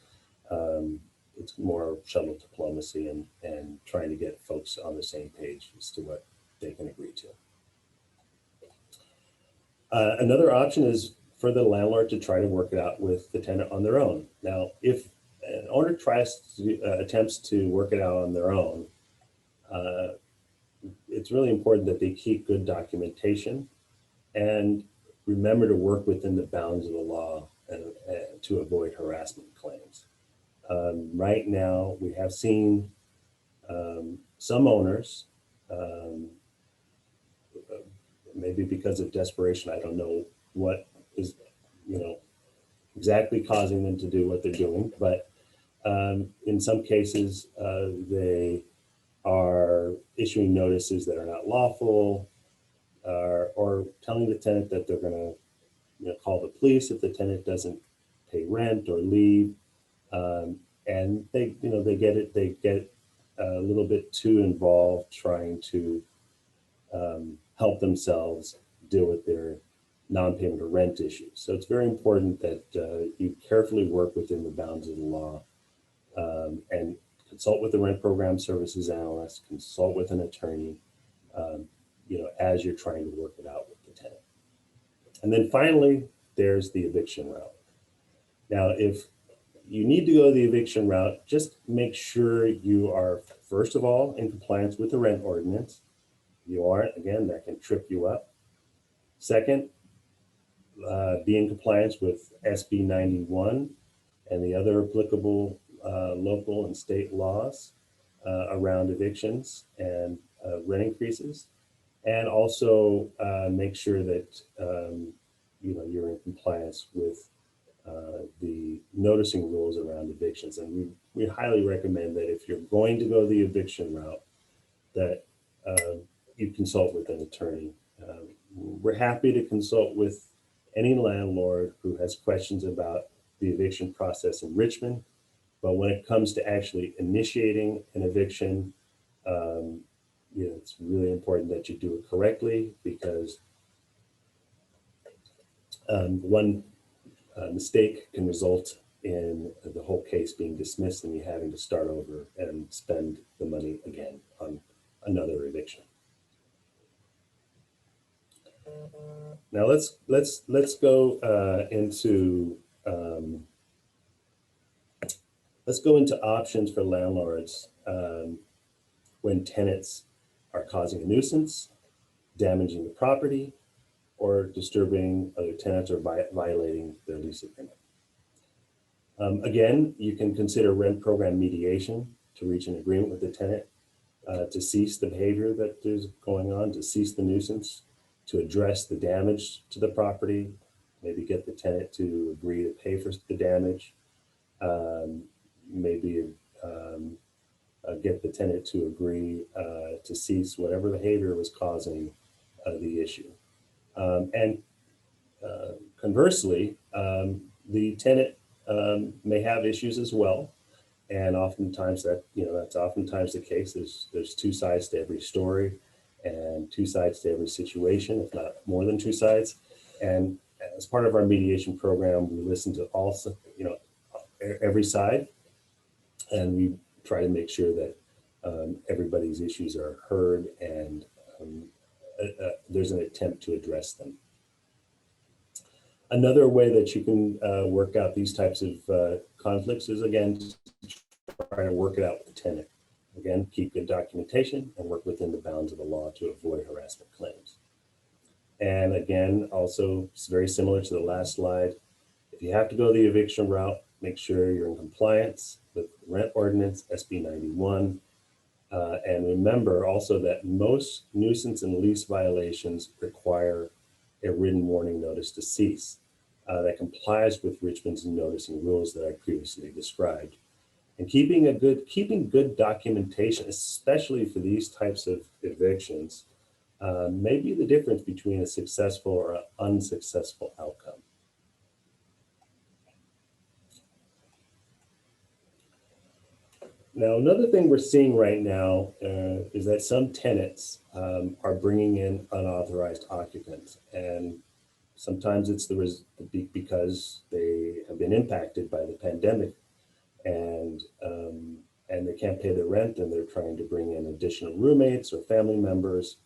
more shuttle diplomacy and trying to get folks on the same page as to what they can agree to. Another option is for the landlord to try to work it out with the tenant on their own. Now, if an owner attempts to work it out on their own, it's really important that they keep good documentation and remember to work within the bounds of the law and to avoid harassment claims. Right now, we have seen some owners, maybe because of desperation, I don't know what is, exactly causing them to do what they're doing, but in some cases, they are issuing notices that are not lawful, or telling the tenant that they're going to call the police if the tenant doesn't pay rent or leave. And they get a little bit too involved trying to help themselves deal with their non-payment of rent issues. So it's very important that you carefully work within the bounds of the law and consult with the rent program services analyst, consult with an attorney, as you're trying to work it out with the tenant. And then finally, there's the eviction route. Now, if you need to go the eviction route, just make sure you are, first of all, in compliance with the rent ordinance. If you aren't, again, that can trip you up. Second, be in compliance with SB 91 and the other applicable local and state laws around evictions and rent increases. And also make sure that you're in compliance with the noticing rules around evictions. And we highly recommend that if you're going to go the eviction route, that you consult with an attorney. We're happy to consult with any landlord who has questions about the eviction process in Richmond. But when it comes to actually initiating an eviction, it's really important that you do it correctly, because one mistake can result in the whole case being dismissed and you having to start over and spend the money again on another eviction. Now let's go into options for landlords when tenants are causing a nuisance, damaging the property, or disturbing other tenants or violating their lease agreement. Again, you can consider rent program mediation to reach an agreement with the tenant to cease the behavior that is going on, to cease the nuisance, to address the damage to the property, maybe get the tenant to agree to pay for the damage, maybe get the tenant to agree to cease whatever behavior was causing the issue. And conversely, the tenant may have issues as well. And oftentimes that's oftentimes the case. There's two sides to every story and two sides to every situation, if not more than two sides. And as part of our mediation program, we listen to every side, and we try to make sure that everybody's issues are heard and there's an attempt to address them. Another way that you can work out these types of conflicts is, again, try to work it out with the tenant. Again, keep good documentation and work within the bounds of the law to avoid harassment claims. And again, also, it's very similar to the last slide. If you have to go the eviction route, make sure you're in compliance with rent ordinance, SB 91. And remember also that most nuisance and lease violations require a written warning notice to cease that complies with Richmond's noticing rules that I previously described. And keeping good documentation, especially for these types of evictions, may be the difference between a successful or an unsuccessful outcome. Now, another thing we're seeing right now is that some tenants are bringing in unauthorized occupants, and sometimes it's because they have been impacted by the pandemic, and they can't pay their rent, and they're trying to bring in additional roommates or family members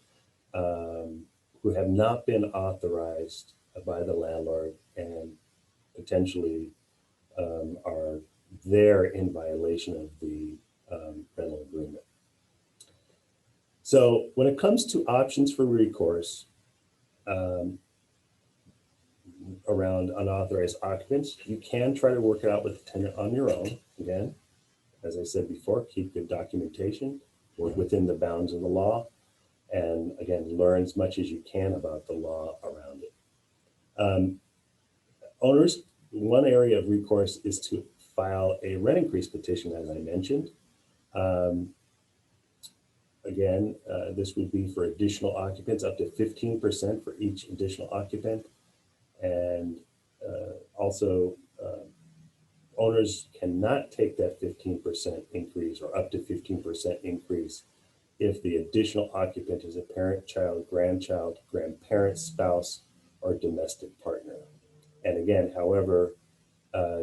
who have not been authorized by the landlord and potentially are there in violation of the rental agreement. So when it comes to options for recourse around unauthorized occupants, you can try to work it out with the tenant on your own. Again, as I said before, keep good documentation, work within the bounds of the law, and again, learn as much as you can about the law around it. Owners, one area of recourse is to file a rent increase petition, as I mentioned. Again, this would be for additional occupants, up to 15% for each additional occupant. And also, owners cannot take that 15% increase or up to 15% increase if the additional occupant is a parent, child, grandchild, grandparent, spouse, or domestic partner. And again, however,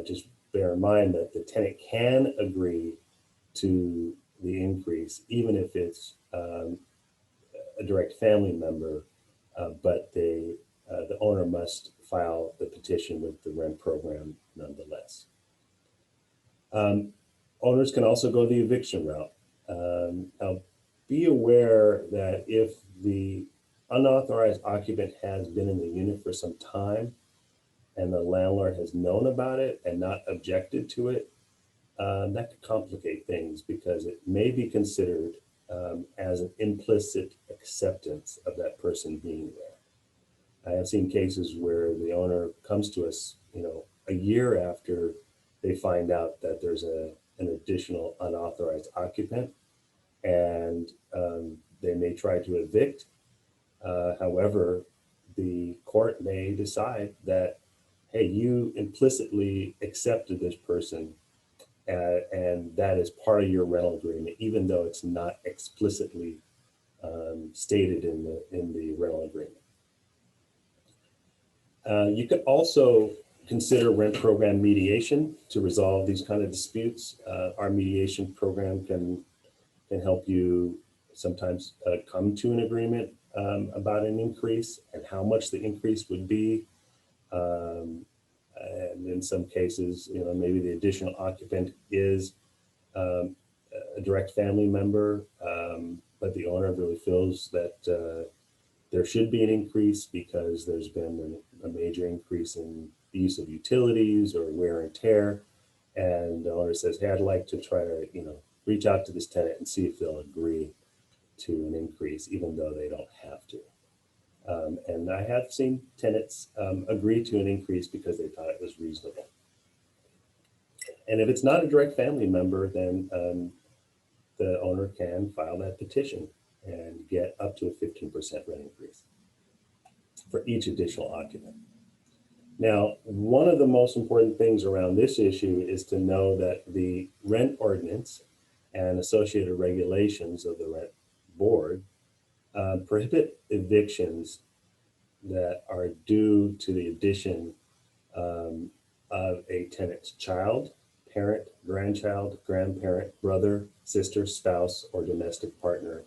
just bear in mind that the tenant can agree to the increase, even if it's a direct family member, but the owner must file the petition with the rent program nonetheless. Owners can also go the eviction route. Now, be aware that if the unauthorized occupant has been in the unit for some time and the landlord has known about it and not objected to it, that could complicate things because it may be considered as an implicit acceptance of that person being there. I have seen cases where the owner comes to us, a year after they find out that there's an additional unauthorized occupant, and they may try to evict. However, the court may decide that, hey, you implicitly accepted this person, and that is part of your rental agreement, even though it's not explicitly stated in the rental agreement. You could also consider rent program mediation to resolve these kind of disputes. Our mediation program can help you sometimes come to an agreement about an increase and how much the increase would be. And in some cases, maybe the additional occupant is a direct family member, but the owner really feels that there should be an increase because there's been a major increase in the use of utilities or wear and tear. And the owner says, hey, I'd like to try to, reach out to this tenant and see if they'll agree to an increase, even though they don't have to. And I have seen tenants agree to an increase because they thought it was reasonable. And if it's not a direct family member, then the owner can file that petition and get up to a 15% rent increase for each additional occupant. Now, one of the most important things around this issue is to know that the rent ordinance and associated regulations of the rent board prohibit evictions that are due to the addition of a tenant's child, parent, grandchild, grandparent, brother, sister, spouse, or domestic partner,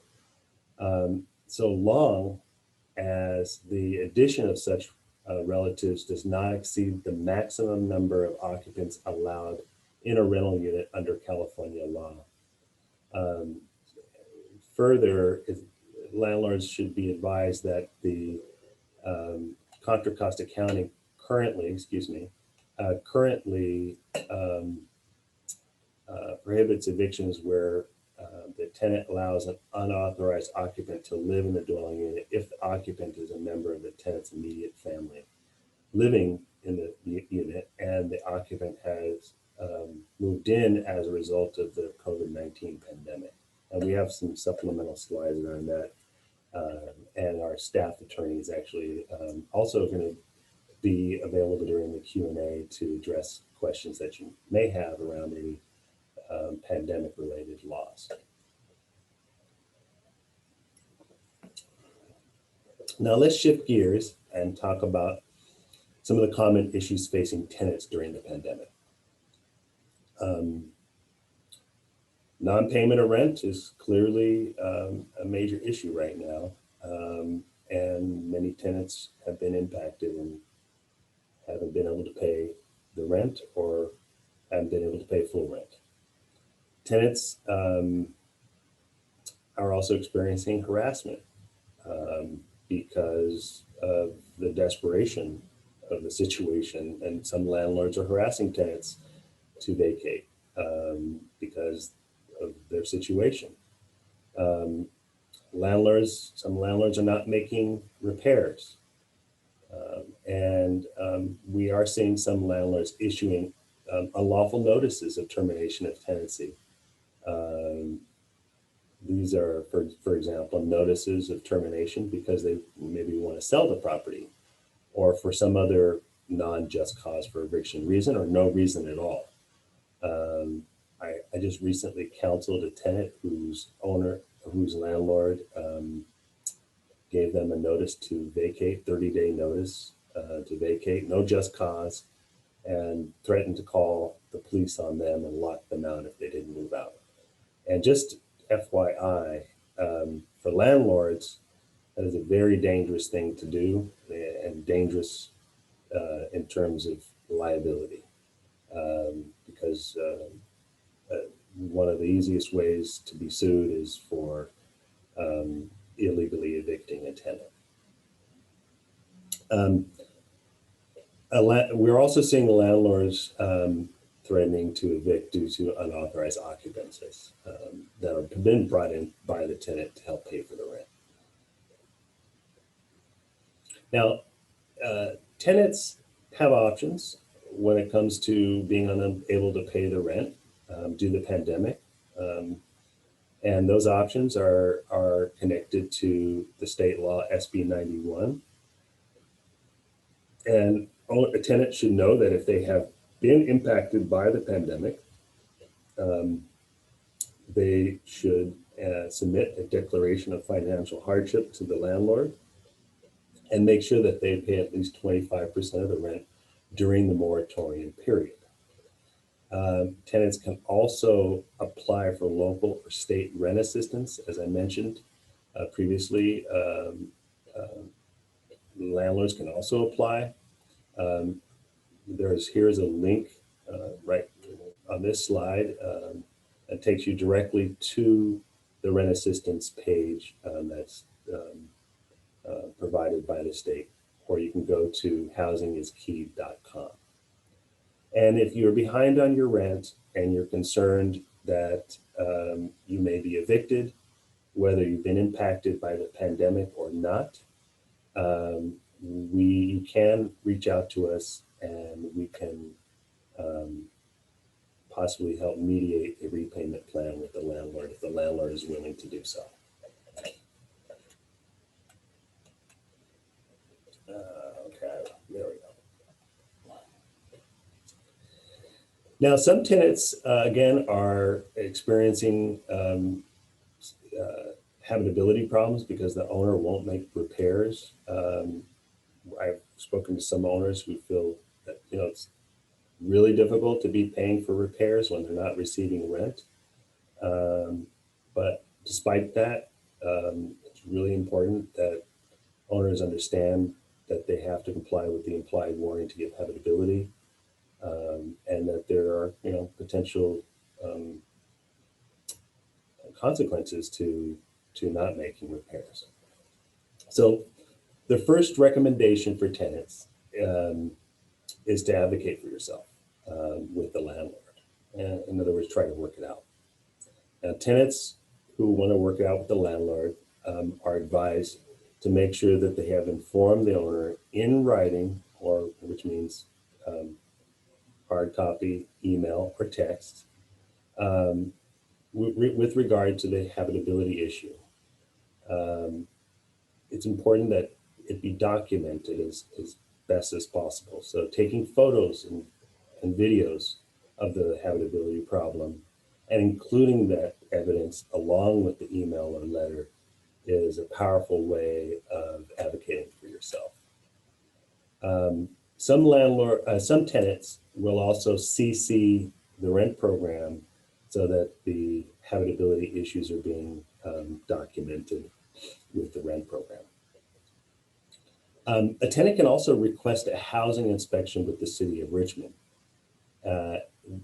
so long as the addition of such relatives does not exceed the maximum number of occupants allowed in a rental unit under California law. Further, landlords should be advised that the Contra Costa County currently prohibits evictions where the tenant allows an unauthorized occupant to live in the dwelling unit if the occupant is a member of the tenant's immediate family living in the unit and the occupant has moved in as a result of the COVID-19 pandemic. And we have some supplemental slides around that. And our staff attorney is actually also going to be available during the Q&A to address questions that you may have around any pandemic-related laws. Now let's shift gears and talk about some of the common issues facing tenants during the pandemic. Non-payment of rent is clearly a major issue right now, and many tenants have been impacted and haven't been able to pay the rent or haven't been able to pay full rent. Tenants are also experiencing harassment because of the desperation of the situation, and some landlords are harassing tenants to vacate because of their situation. Some landlords are not making repairs. And we are seeing some landlords issuing unlawful notices of termination of tenancy. These are, for example, notices of termination because they maybe want to sell the property or for some other non-just cause for eviction reason or no reason at all. I just recently counseled a tenant whose landlord gave them a notice to vacate, 30-day notice to vacate, no just cause, and threatened to call the police on them and lock them out if they didn't move out. And just FYI, for landlords, that is a very dangerous thing to do and dangerous in terms of liability because one of the easiest ways to be sued is for illegally evicting a tenant. We're also seeing the landlords threatening to evict due to unauthorized occupancies that have been brought in by the tenant to help pay for the rent. Now, tenants have options when it comes to being unable to pay the rent due to the pandemic. And those options are connected to the state law SB 91. And a tenant should know that if they have been impacted by the pandemic, they should submit a declaration of financial hardship to the landlord and make sure that they pay at least 25% of the rent during the moratorium period. Tenants can also apply for local or state rent assistance. As I mentioned previously, landlords can also apply. Here's a link right on this slide that takes you directly to the rent assistance page that's provided by the state, or you can go to housingiskey.com. And if you're behind on your rent and you're concerned that you may be evicted, whether you've been impacted by the pandemic or not, you can reach out to us and we can possibly help mediate a repayment plan with the landlord if the landlord is willing to do so. Okay, there we go. Now, some tenants, again, are experiencing habitability problems because the owner won't make repairs. I've spoken to some owners who feel that, it's really difficult to be paying for repairs when they're not receiving rent. But despite that, it's really important that owners understand that they have to comply with the implied warning to give habitability, and that there are, potential consequences to not making repairs. So the first recommendation for tenants is to advocate for yourself with the landlord. And in other words, try to work it out. Now, tenants who want to work it out with the landlord are advised to make sure that they have informed the owner in writing, or which means hard copy, email, or text, with regard to the habitability issue. It's important that it be documented as best as possible. So taking photos and videos of the habitability problem and including that evidence along with the email or letter is a powerful way of advocating for yourself. Some tenants will also CC the rent program so that the habitability issues are being documented with the rent program. A tenant can also request a housing inspection with the City of Richmond.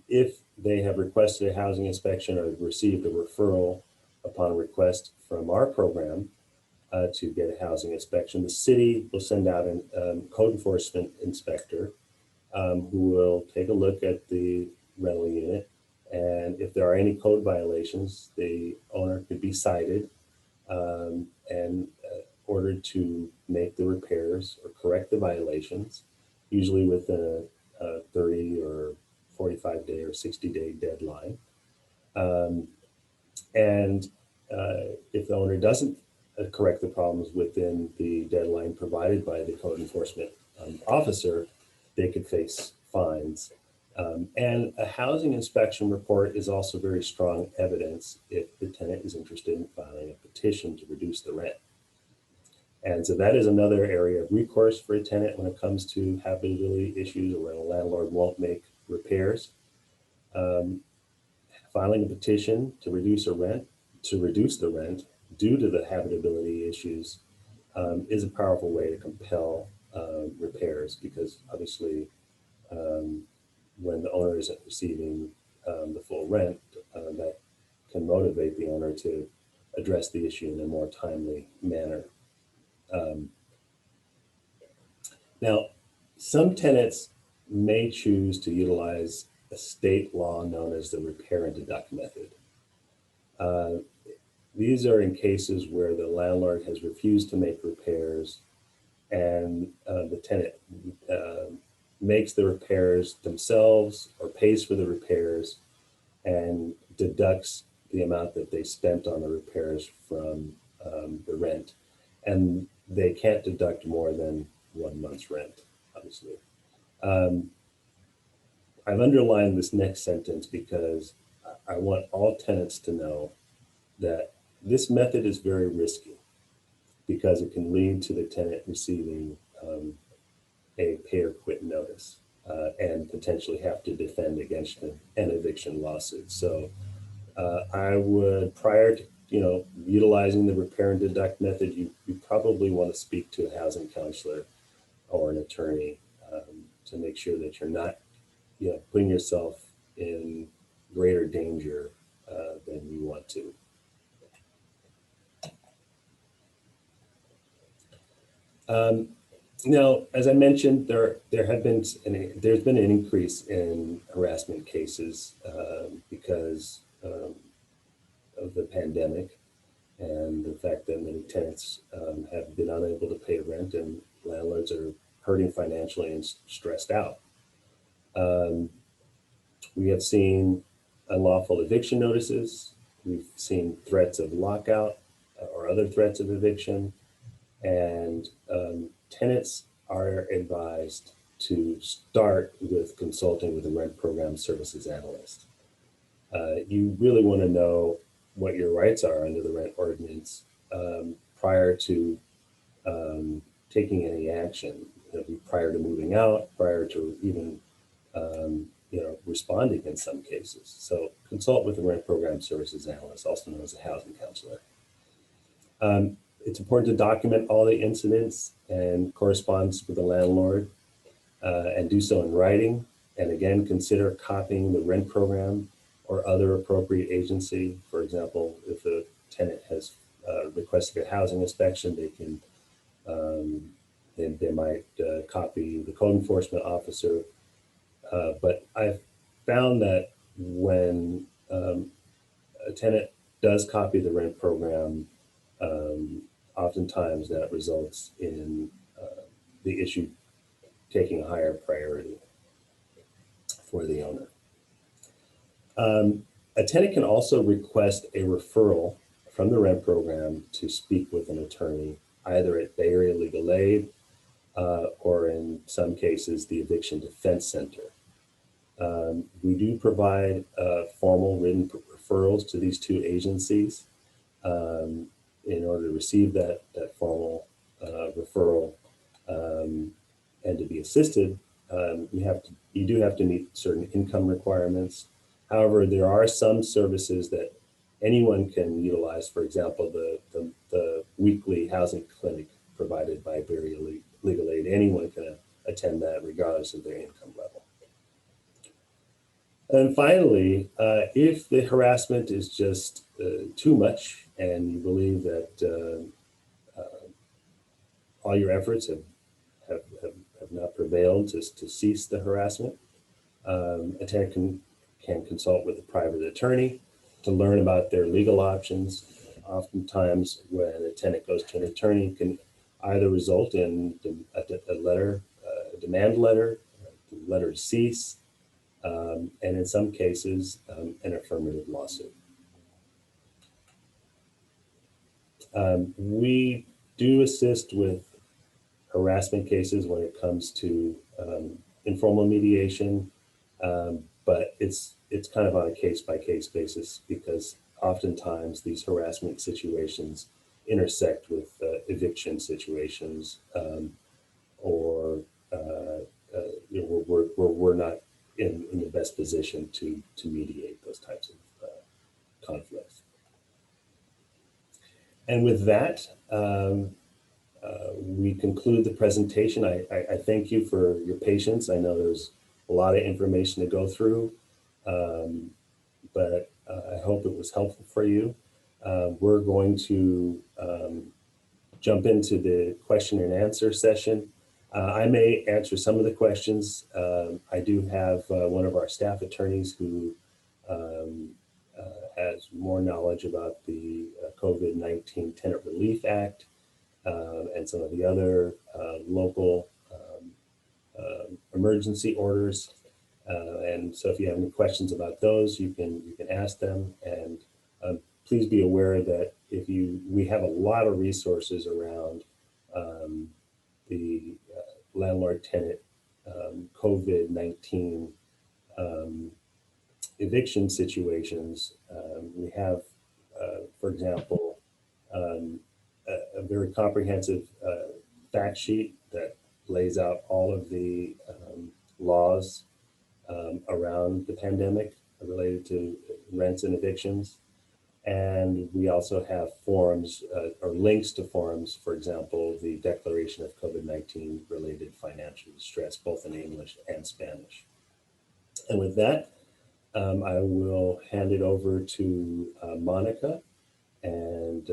If they have requested a housing inspection or received a referral upon request from our program to get a housing inspection, the city will send out a code enforcement inspector who will take a look at the rental unit. And if there are any code violations, the owner could be cited and ordered to make the repairs or correct the violations, usually within a 30 or 45 day or 60-day deadline. And if the owner doesn't correct the problems within the deadline provided by the code enforcement officer, they could face fines. And a housing inspection report is also very strong evidence if the tenant is interested in filing a petition to reduce the rent. And so that is another area of recourse for a tenant when it comes to habitability issues or when a landlord won't make repairs. Filing a petition to reduce the rent due to the habitability issues is a powerful way to compel repairs, because obviously when the owner isn't receiving the full rent, that can motivate the owner to address the issue in a more timely manner. Now, some tenants may choose to utilize a state law known as the repair and deduct method. These are in cases where the landlord has refused to make repairs and the tenant makes the repairs themselves or pays for the repairs and deducts the amount that they spent on the repairs from the rent. And they can't deduct more than 1 month's rent, obviously. I've underlined this next sentence because I want all tenants to know that this method is very risky because it can lead to the tenant receiving a pay or quit notice and potentially have to defend against an eviction lawsuit. So I would, prior to utilizing the repair and deduct method, you probably want to speak to a housing counselor or an attorney to make sure that you're not putting yourself in greater danger than you want to. Now, as I mentioned, there's been an increase in harassment cases because of the pandemic and the fact that many tenants have been unable to pay rent and landlords are hurting financially and stressed out. We have seen unlawful eviction notices. We've seen threats of lockout or other threats of eviction. And tenants are advised to start with consulting with a rent program services analyst. You really want to know what your rights are under the rent ordinance prior to taking any action, prior to moving out, prior to even responding in some cases. So consult with a rent program services analyst, also known as a housing counselor. It's important to document all the incidents and correspondence with the landlord and do so in writing. And again, consider copying the rent program or other appropriate agency. For example, if a tenant has requested a housing inspection, they can they might copy the code enforcement officer. But I've found that when a tenant does copy the rent program, oftentimes that results in the issue taking a higher priority for the owner. A tenant can also request a referral from the rent program to speak with an attorney, either at Bay Area Legal Aid or in some cases, the Eviction Defense Center. We do provide formal written referrals to these two agencies. In order to receive that formal referral and to be assisted, you do have to meet certain income requirements. However, there are some services that anyone can utilize. For example, the weekly housing clinic provided by Bay Area Legal Aid. Anyone can attend that regardless of their income level. And finally, if the harassment is just too much and you believe that all your efforts have not prevailed to cease the harassment, a tenant can consult with a private attorney to learn about their legal options. Oftentimes, when a tenant goes to an attorney, it can either result in a letter, a demand letter, a letter to cease, and in some cases, an affirmative lawsuit. We do assist with harassment cases when it comes to informal mediation, but it's kind of on a case-by-case basis because oftentimes these harassment situations intersect with eviction situations or where we're not in the best position to mediate those types of conflicts. And with that, we conclude the presentation. I thank you for your patience. I know there's a lot of information to go through. but I hope it was helpful for you. We're going to jump into the question and answer session. I may answer some of the questions. I do have one of our staff attorneys who has more knowledge about the COVID-19 Tenant Relief Act and some of the other local emergency orders. And so if you have any questions about those, you can ask them. And please be aware that we have a lot of resources around the landlord tenant COVID-19 eviction situations. We have, for example, a very comprehensive fact sheet that lays out all of the laws around the pandemic related to rents and evictions. And we also have forms or links to forms, for example, the declaration of COVID-19 related financial distress, both in English and Spanish. And with that, I will hand it over to Monica, and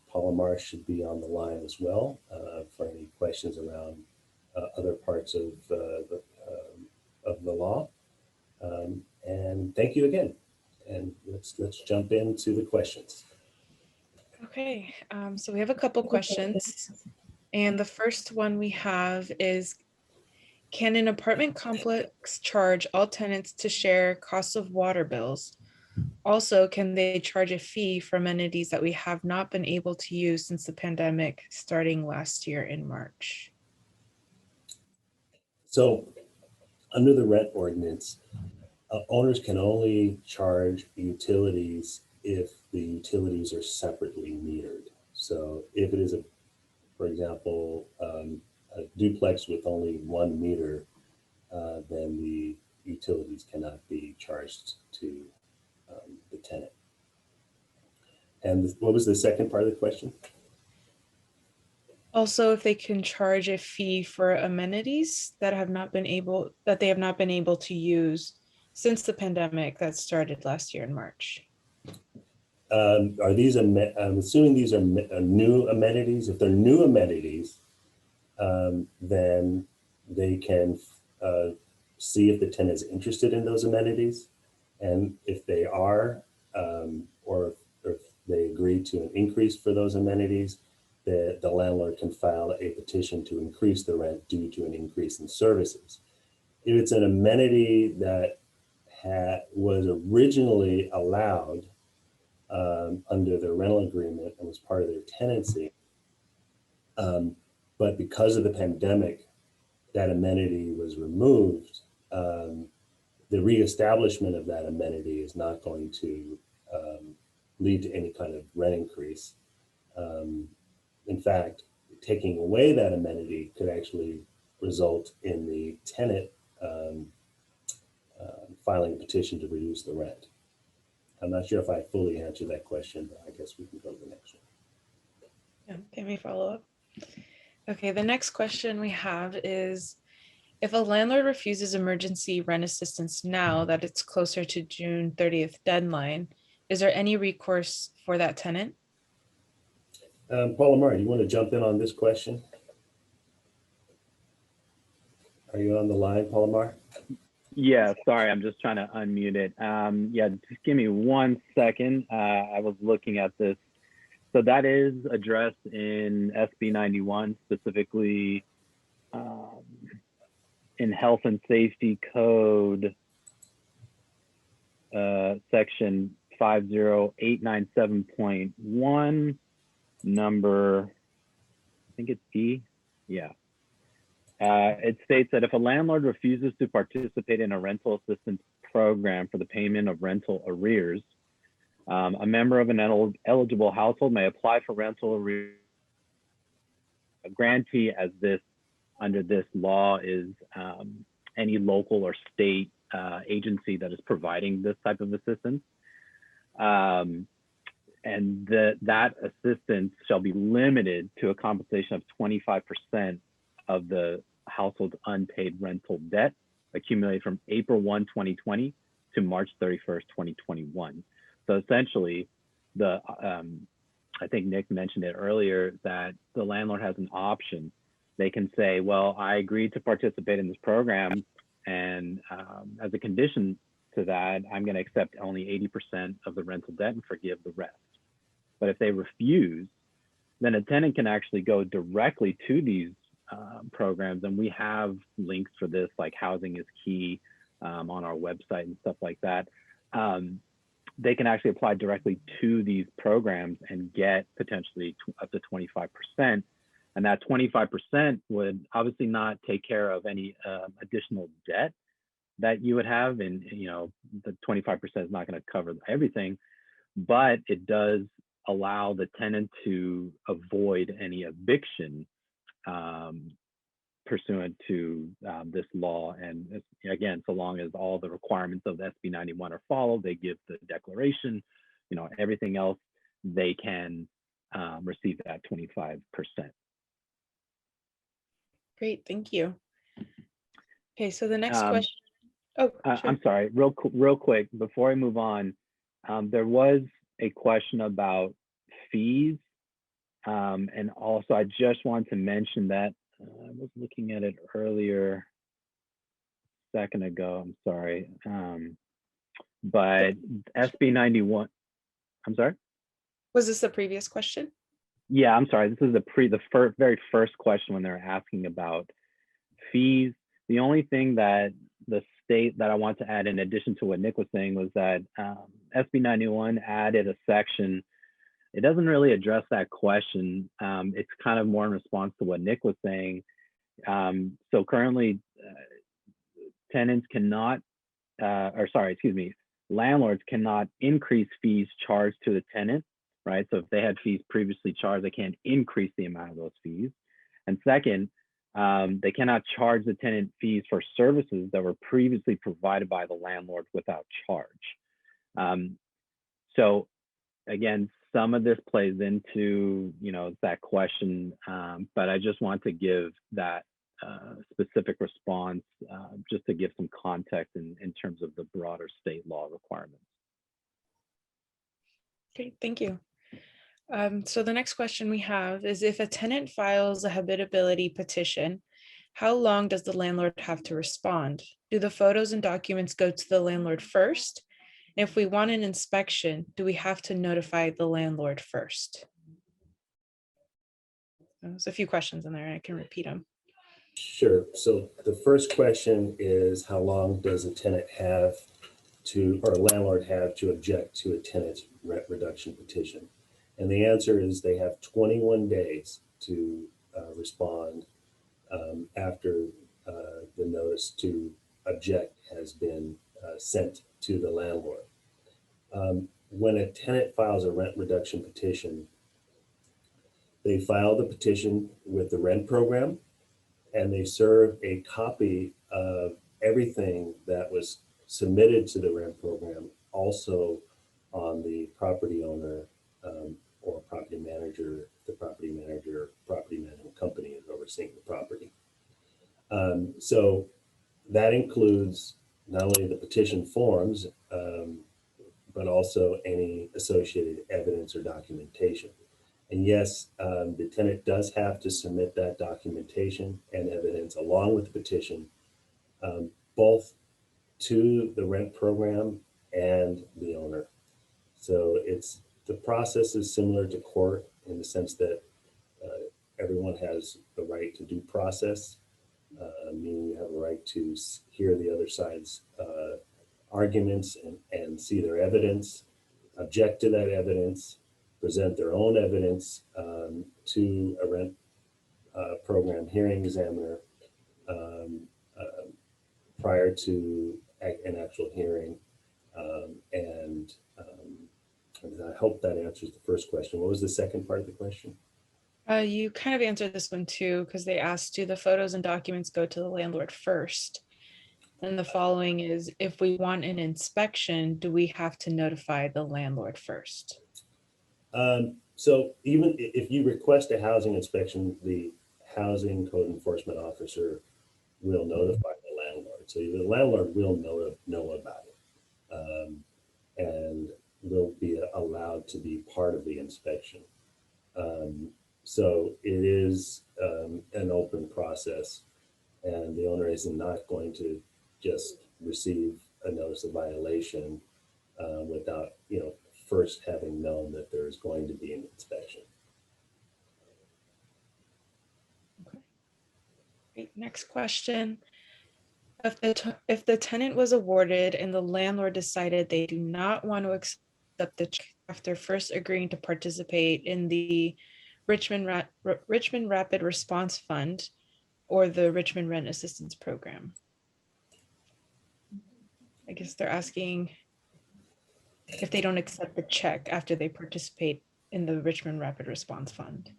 Paula Marsh should be on the line as well for any questions around other parts of the law. And thank you again. And let's jump into the questions. Okay, so we have a couple questions. And the first one we have is, can an apartment complex charge all tenants to share costs of water bills? Also, can they charge a fee for amenities that we have not been able to use since the pandemic starting last year in March? So under the rent ordinance, owners can only charge utilities if the utilities are separately metered. So if it is for example, a duplex with only one meter, then the utilities cannot be charged to the tenant. And what was the second part of the question? Also, if they can charge a fee for amenities that they have not been able to use since the pandemic that started last year in March. Are these, I'm assuming these are new amenities. If they're new amenities, then they can see if the tenant is interested in those amenities. And if they are, or if they agree to an increase for those amenities, the landlord can file a petition to increase the rent due to an increase in services. If it's an amenity that was originally allowed under the rental agreement and was part of their tenancy, but because of the pandemic, that amenity was removed, the reestablishment of that amenity is not going to lead to any kind of rent increase. In fact, taking away that amenity could actually result in the tenant filing a petition to reduce the rent. I'm not sure if I fully answered that question, but I guess we can go to the next one. Yeah, can we follow up? Okay, the next question we have is, if a landlord refuses emergency rent assistance now that it's closer to June 30th deadline, is there any recourse for that tenant? Paula Marr, you want to jump in on this question? Are you on the line, Paula Marr? Yeah, sorry, I'm just trying to unmute it. Yeah, just give me 1 second. I was looking at this. So that is addressed in SB 91, specifically in Health and Safety Code, section 50897.1, number, I think it's E, yeah. It states that if a landlord refuses to participate in a rental assistance program for the payment of rental arrears, a member of an eligible household may apply for rental arrears. A grantee, as this under this law, is any local or state agency that is providing this type of assistance. And that assistance shall be limited to a compensation of 25% of the household's unpaid rental debt accumulated from April 1, 2020 to March 31st, 2021. So essentially, I think Nick mentioned it earlier that the landlord has an option. They can say, well, I agreed to participate in this program, and as a condition to that, I'm going to accept only 80% of the rental debt and forgive the rest. But if they refuse, then a tenant can actually go directly to these programs, and we have links for this, like Housing is Key on our website and stuff like that. They can actually apply directly to these programs and get potentially up to 25%. And that 25% would obviously not take care of any additional debt that you would have. And, you know, the 25% is not going to cover everything, but it does allow the tenant to avoid any eviction pursuant to this law. And again, so long as all the requirements of SB 91 are followed, they give the declaration, you know, everything else, they can receive that 25%. Great, thank you. Okay, so the next question. Oh, sure. I'm sorry, real quick, before I move on, there was a question about fees. And also, I just want to mention that I was looking at it earlier, a second ago, I'm sorry. But SB 91, I'm sorry? Was this the previous question? Yeah, I'm sorry. This is the very first question when they're asking about fees. The only thing that the state that I want to add in addition to what Nick was saying was that SB 91 added a section. It doesn't really address that question. It's kind of more in response to what Nick was saying. So currently, tenants cannot, landlords cannot increase fees charged to the tenant, right? So if they had fees previously charged, they can't increase the amount of those fees. And second, they cannot charge the tenant fees for services that were previously provided by the landlord without charge. So again, some of this plays into, you know, that question, but I just want to give that specific response just to give some context in terms of the broader state law requirements. Okay, thank you. So the next question we have is, if a tenant files a habitability petition, how long does the landlord have to respond? Do the photos and documents go to the landlord first? If we want an inspection, do we have to notify the landlord first? There's a few questions in there, and I can repeat them. Sure. So the first question is, how long does a tenant have to, or a landlord have to object to a tenant's rent reduction petition? And the answer is they have 21 days to respond after the notice to object has been sent to the landlord. When a tenant files a rent reduction petition, they file the petition with the rent program, and they serve a copy of everything that was submitted to the rent program also on the property owner or property manager, the property manager, property management company is overseeing the property. So that includes not only the petition forms, but also any associated evidence or documentation. And yes, the tenant does have to submit that documentation and evidence along with the petition, both to the rent program and the owner. So the process is similar to court in the sense that everyone has the right to due process, meaning you have a right to hear the other side's arguments and see their evidence, object to that evidence, present their own evidence to a rent program hearing examiner prior to an actual hearing. And I hope that answers the first question. What was the second part of the question? You kind of answered this one too, because they asked, do the photos and documents go to the landlord first? And the following is, if we want an inspection, do we have to notify the landlord first? So even if you request a housing inspection, the housing code enforcement officer will notify the landlord. So the landlord will know about it. and will be allowed to be part of the inspection. So it is an open process, and the owner is not going to just receive a notice of violation without, first having known that there is going to be an inspection. Great. Next question. If the tenant was awarded and the landlord decided they do not want to accept the check after first agreeing to participate in the Richmond Rapid Response Fund or the Richmond Rent Assistance Program. I guess they're asking if they don't accept the check after they participate in the Richmond Rapid Response Fund.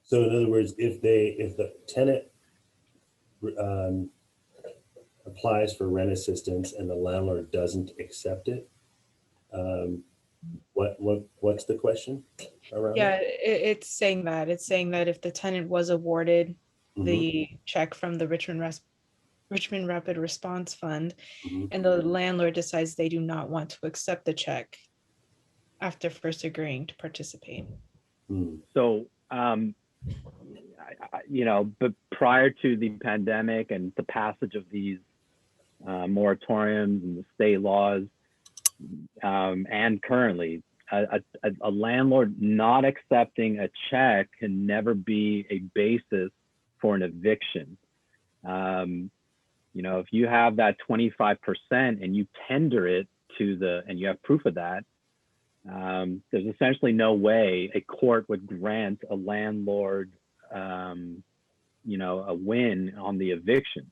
So in other words, if the tenant applies for rent assistance and the landlord doesn't accept it, what's the question around? Yeah, it's saying that if the tenant was awarded Mhm. the check from the Richmond Rapid Response Fund, Mhm. and the landlord decides they do not want to accept the check after first agreeing to participate. Mhm. So, but prior to the pandemic and the passage of these moratoriums and the state laws, and currently, a landlord not accepting a check can never be a basis for an eviction. If you have that 25% and you tender it and you have proof of that, there's essentially no way a court would grant a landlord, a win on the eviction,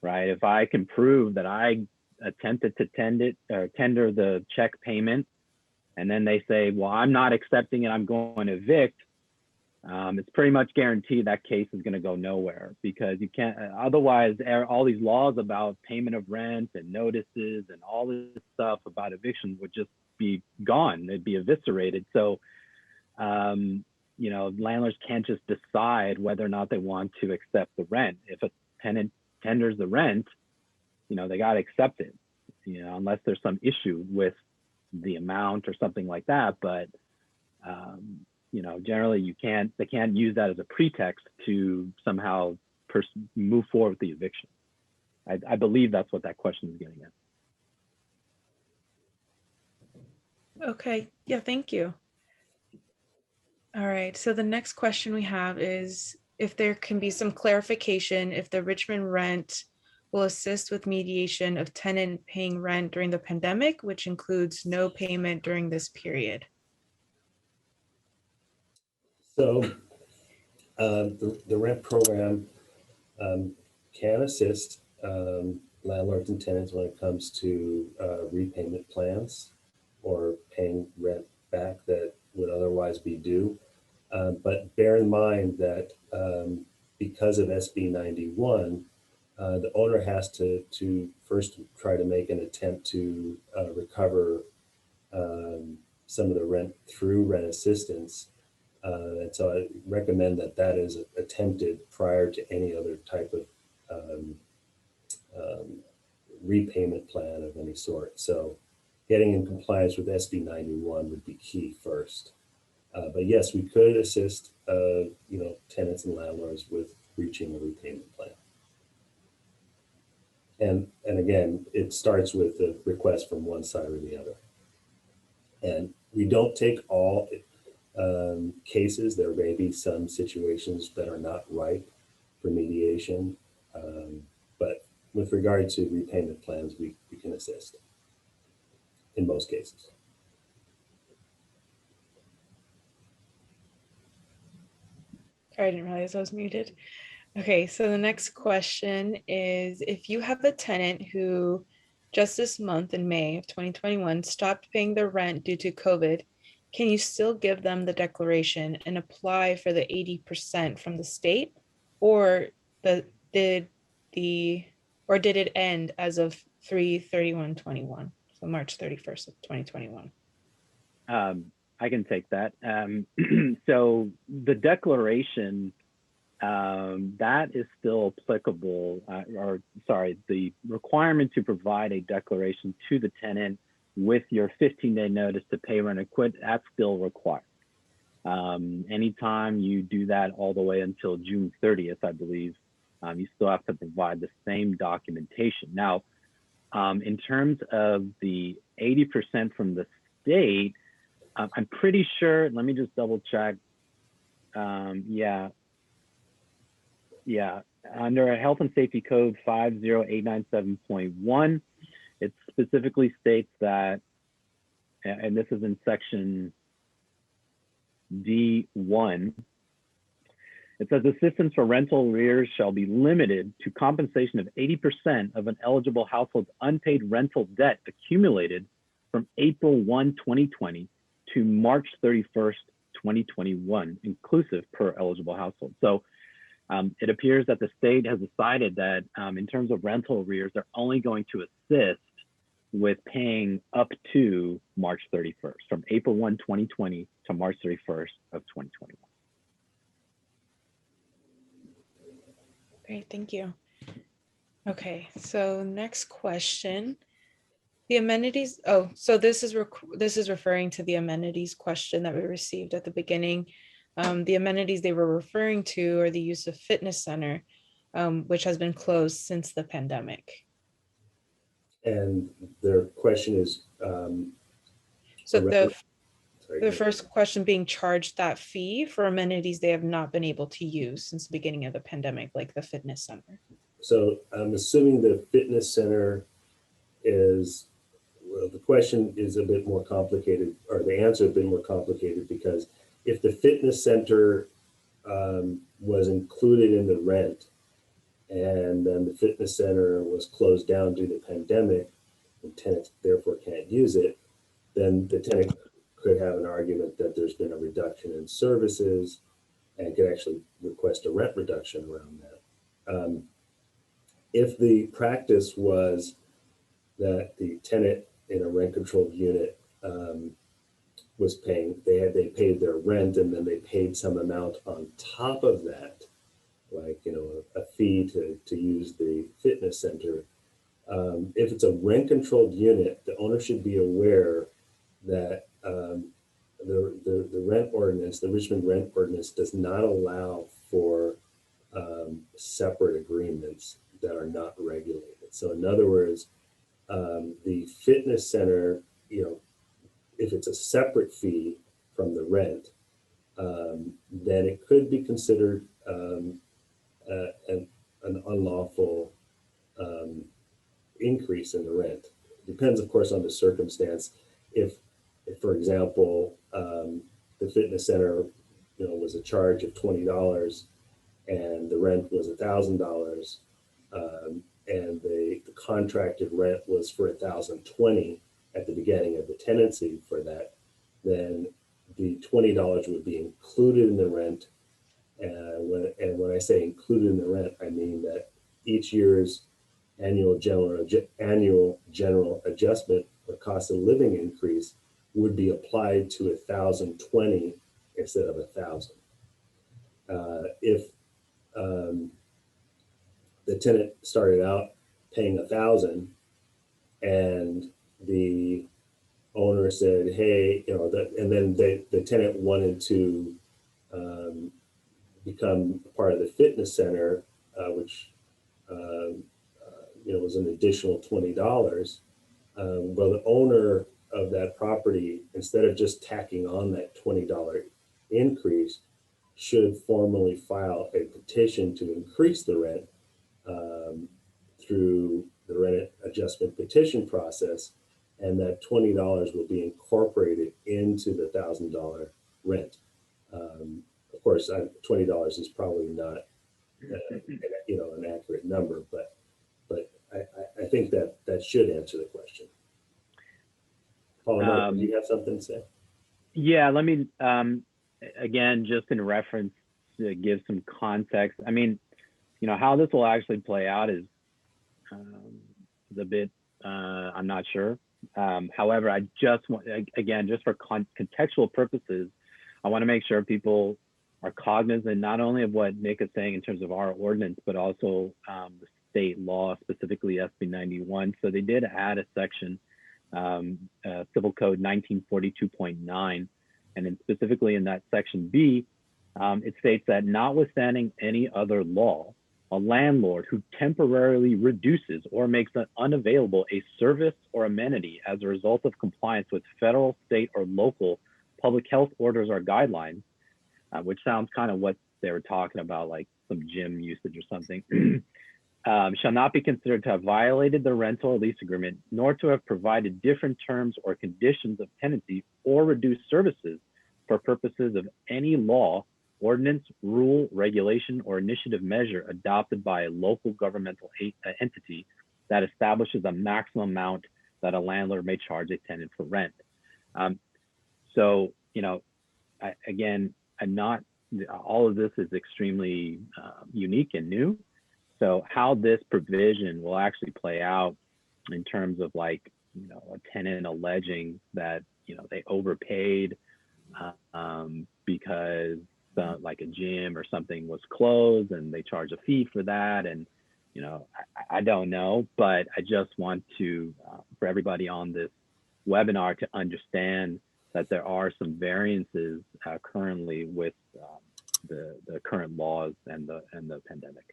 right? If I can prove that I attempted to tender the check payment, and then they say, well, I'm not accepting it, I'm going to evict, it's pretty much guaranteed that case is going to go nowhere, because you can't, otherwise all these laws about payment of rent and notices and all this stuff about eviction would just be gone. They'd be eviscerated. So, landlords can't just decide whether or not they want to accept the rent. If a tenant tenders the rent, they got to accept it, unless there's some issue with the amount or something like that. But, generally they can't use that as a pretext to somehow move forward with the eviction. I believe that's what that question is getting at. Okay, yeah, thank you. All right, so the next question we have is if there can be some clarification if the Richmond Rent will assist with mediation of tenant paying rent during the pandemic, which includes no payment during this period. So the rent program can assist landlords and tenants when it comes to repayment plans or paying rent back that would otherwise be due. But bear in mind that because of SB 91, the owner has to first try to make an attempt to recover some of the rent through rent assistance. And so I recommend that is attempted prior to any other type of repayment plan of any sort. So getting in compliance with SB 91 would be key first. But yes, we could assist tenants and landlords with reaching a repayment plan. And again, it starts with a request from one side or the other. And we don't take all cases. There may be some situations that are not ripe for mediation, but with regard to repayment plans, we can assist in most cases. I didn't realize I was muted. Okay, so the next question is if you have a tenant who just this month in May of 2021 stopped paying their rent due to COVID, can you still give them the declaration and apply for the 80% from the state, or did it end as of 3/31/21, so March 31st of 2021? I can take that. So the declaration that is still applicable, or sorry, the requirement to provide a declaration to the tenant with your 15-day notice to pay rent or quit, that's still required. Anytime you do that all the way until June 30th, I believe, you still have to provide the same documentation. Now, in terms of the 80% from the state, I'm pretty sure, let me just double check. Yeah, under a Health and Safety Code 50897.1, it specifically states that, and this is in section D1, it says assistance for rental arrears shall be limited to compensation of 80% of an eligible household's unpaid rental debt accumulated from April 1, 2020 to March 31st, 2021, inclusive per eligible household. So it appears that the state has decided that in terms of rental arrears, they're only going to assist with paying up to March 31st, from April 1, 2020 to March 31st of 2021. Great, thank you. Okay, so next question. The amenities, oh, so this is referring to the amenities question that we received at the beginning. The amenities they were referring to are the use of fitness center, which has been closed since the pandemic. And their question is, so the first question being charged that fee for amenities they have not been able to use since the beginning of the pandemic, like the fitness center. So I'm assuming the fitness center is, well, the question is a bit more complicated, or the answer a bit more complicated, because if the fitness center was included in the rent, and then the fitness center was closed down due to the pandemic, and tenants therefore can't use it, then the tenant could have an argument that there's been a reduction in services and could actually request a rent reduction around that. If the practice was that the tenant in a rent-controlled unit was paying, they paid their rent and then they paid some amount on top of that, like, you know, a fee to use the fitness center. If it's a rent-controlled unit, the owner should be aware that the rent ordinance, the Richmond rent ordinance, does not allow for separate agreements that are not regulated. So in other words, the fitness center, you know, if it's a separate fee from the rent, then it could be considered an unlawful increase in the rent. It depends, of course, on the circumstance. If for example, the fitness center, you know, was a charge of $20 and the rent was $1,000, and the contracted rent was for $1,020 at the beginning of the tenancy for that, then the $20 would be included in the rent. And when I say included in the rent, I mean that each year's annual general adjustment or cost of living increase would be applied to $1,020 instead of $1,000. If the tenant started out paying $1,000 and the owner said, hey, you know, and then the tenant wanted to become part of the fitness center, which you know, was an additional $20. Well, the owner of that property, instead of just tacking on that $20 increase, should formally file a petition to increase the rent through the rent adjustment petition process, and that $20 will be incorporated into the $1,000 rent. Of course, $20 is probably not you know, an accurate number, but I think that should answer the question. Paul, do you have something to say? Yeah, let me, again, just in reference to give some context. I mean, you know, how this will actually play out is a bit, I'm not sure. However, I just want, again, just for contextual purposes, I want to make sure people are cognizant not only of what Nick is saying in terms of our ordinance, but also the state law, specifically SB 91. So they did add a section, Civil Code 1942.9, and then specifically in that section B, it states that notwithstanding any other law, a landlord who temporarily reduces or makes unavailable a service or amenity as a result of compliance with federal, state, or local public health orders or guidelines, which sounds kind of what they were talking about, like some gym usage or something, shall not be considered to have violated the rental or lease agreement, nor to have provided different terms or conditions of tenancy or reduced services for purposes of any law, ordinance, rule, regulation, or initiative measure adopted by a local governmental entity that establishes a maximum amount that a landlord may charge a tenant for rent. So, you know, all of this is extremely unique and new. So how this provision will actually play out in terms of, like, you know, a tenant alleging that, you know, they overpaid because like a gym or something was closed and they charge a fee for that. And, you know, I don't know, but I just want to, for everybody on this webinar to understand that there are some variances currently with the current laws and the pandemic.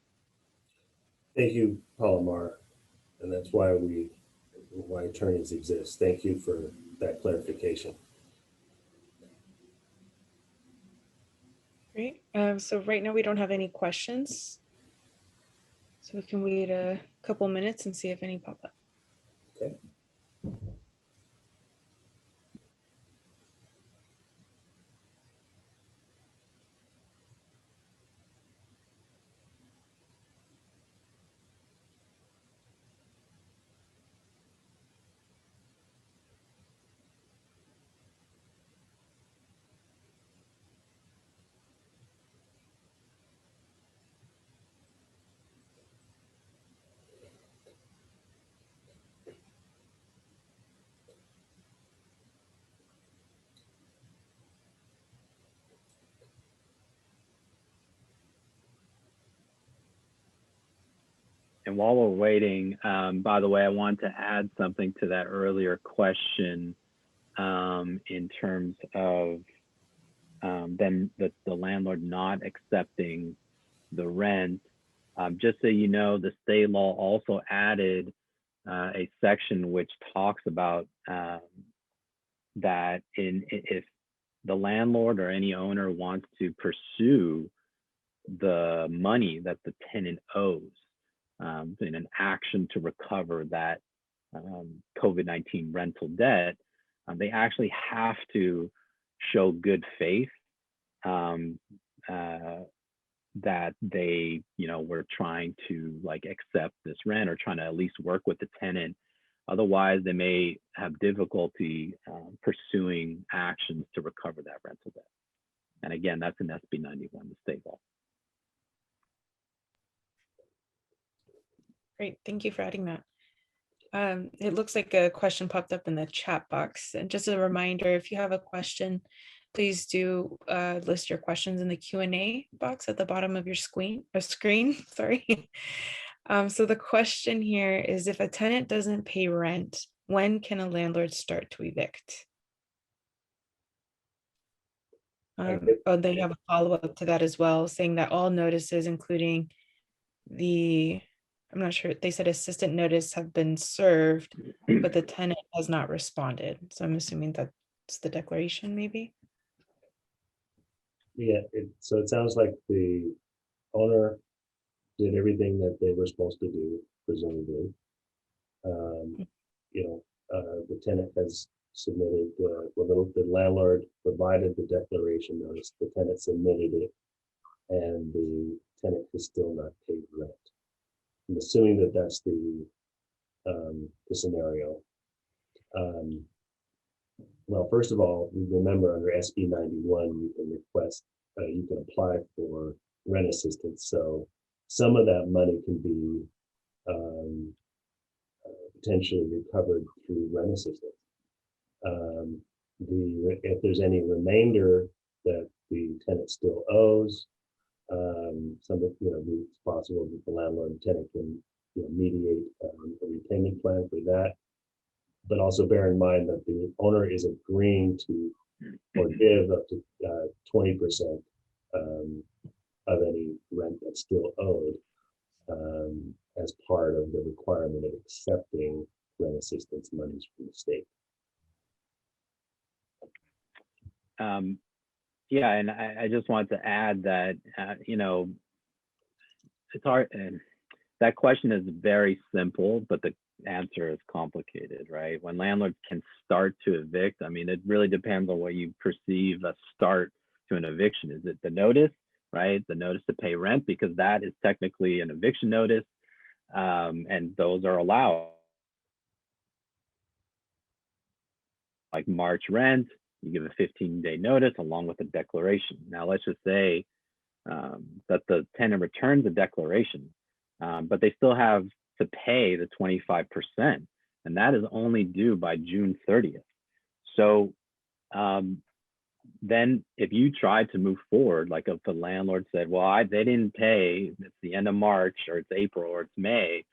Thank you, Palomar. And that's why why attorneys exist. Thank you for that clarification. Great. So right now we don't have any questions. So we can wait a couple minutes and see if any pop up. Okay. And while we're waiting, by the way, I want to add something to that earlier question in terms of then the landlord not accepting the rent. Just so you know, the state law also added a section which talks about that if the landlord or any owner wants to pursue the money that the tenant owes in an action to recover that COVID-19 rental debt, they actually have to show good faith that they, you know, were trying to, like, accept this rent or trying to at least work with the tenant. Otherwise, they may have difficulty pursuing actions to recover that rental debt. And again, that's in SB 91, the state law. Great. Thank you for adding that. It looks like a question popped up in the chat box. And just a reminder, if you have a question, please do list your questions in the Q&A box at the bottom of your screen. Sorry. So the question here is, if a tenant doesn't pay rent, when can a landlord start to evict? They have a follow-up to that as well, saying that all notices, including I'm not sure, they said assistant notice have been served, but the tenant has not responded. So I'm assuming that's the declaration, maybe? Yeah, so it sounds like the owner did everything that they were supposed to do, presumably. You know, the tenant has submitted, the landlord provided the declaration notice, the tenant submitted it, and the tenant has still not paid rent. I'm assuming that that's the scenario. Well, first of all, remember under SB 91, you can request, you can apply for rent assistance. So some of that money can be potentially recovered through rent assistance. If there's any remainder that the tenant still owes. Some of, it's possible that the landlord and tenant can, mediate a repayment plan for that. But also bear in mind that the owner is agreeing to forgive up to 20% of any rent that's still owed as part of the requirement of accepting rent assistance monies from the state. Yeah, and I just wanted to add that, it's hard, and that question is very simple, but the answer is complicated, right? When landlords can start to evict, I mean, it really depends on what you perceive a start to an eviction. Is it the notice, right? The notice to pay rent, because that is technically an eviction notice, and those are allowed. Like March rent, you give a 15-day notice along with a declaration. Now, let's just say that the tenant returns a declaration, but they still have to pay the 25%, and that is only due by June 30th. So then if you try to move forward, like if the landlord said, well, they didn't pay, it's the end of March, or it's April, or it's May,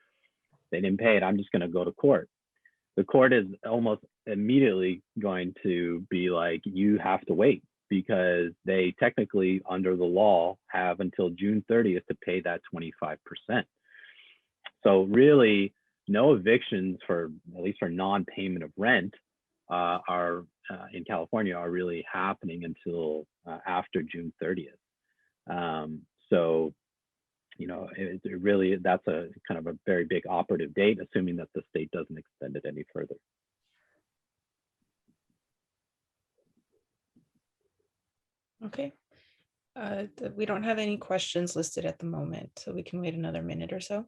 they didn't pay it, I'm just going to go to court. The court is almost immediately going to be like, you have to wait, because they technically, under the law, have until June 30th to pay that 25%. So really, no evictions for, at least for non-payment of rent, are in California are really happening until after June 30th. So, it really, that's a kind of a very big operative date, assuming that the state doesn't extend it any further. Okay. We don't have any questions listed at the moment, so we can wait another minute or so.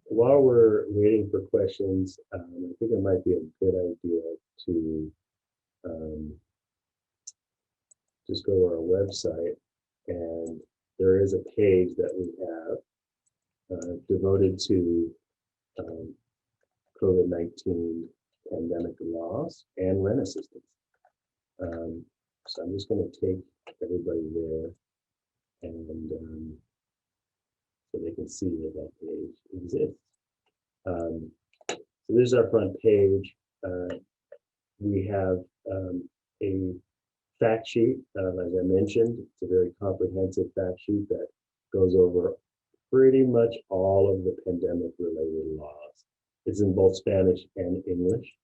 While we're waiting for questions, I think it might be a good idea to just go to our website, and there is a page that we have devoted to COVID-19 pandemic laws and rent assistance. So I'm just going to take everybody there, and so they can see that that page exists. So this is our front page. We have a fact sheet, as I mentioned. It's a very comprehensive fact sheet that goes over pretty much all of the pandemic-related laws. It's in both Spanish and English.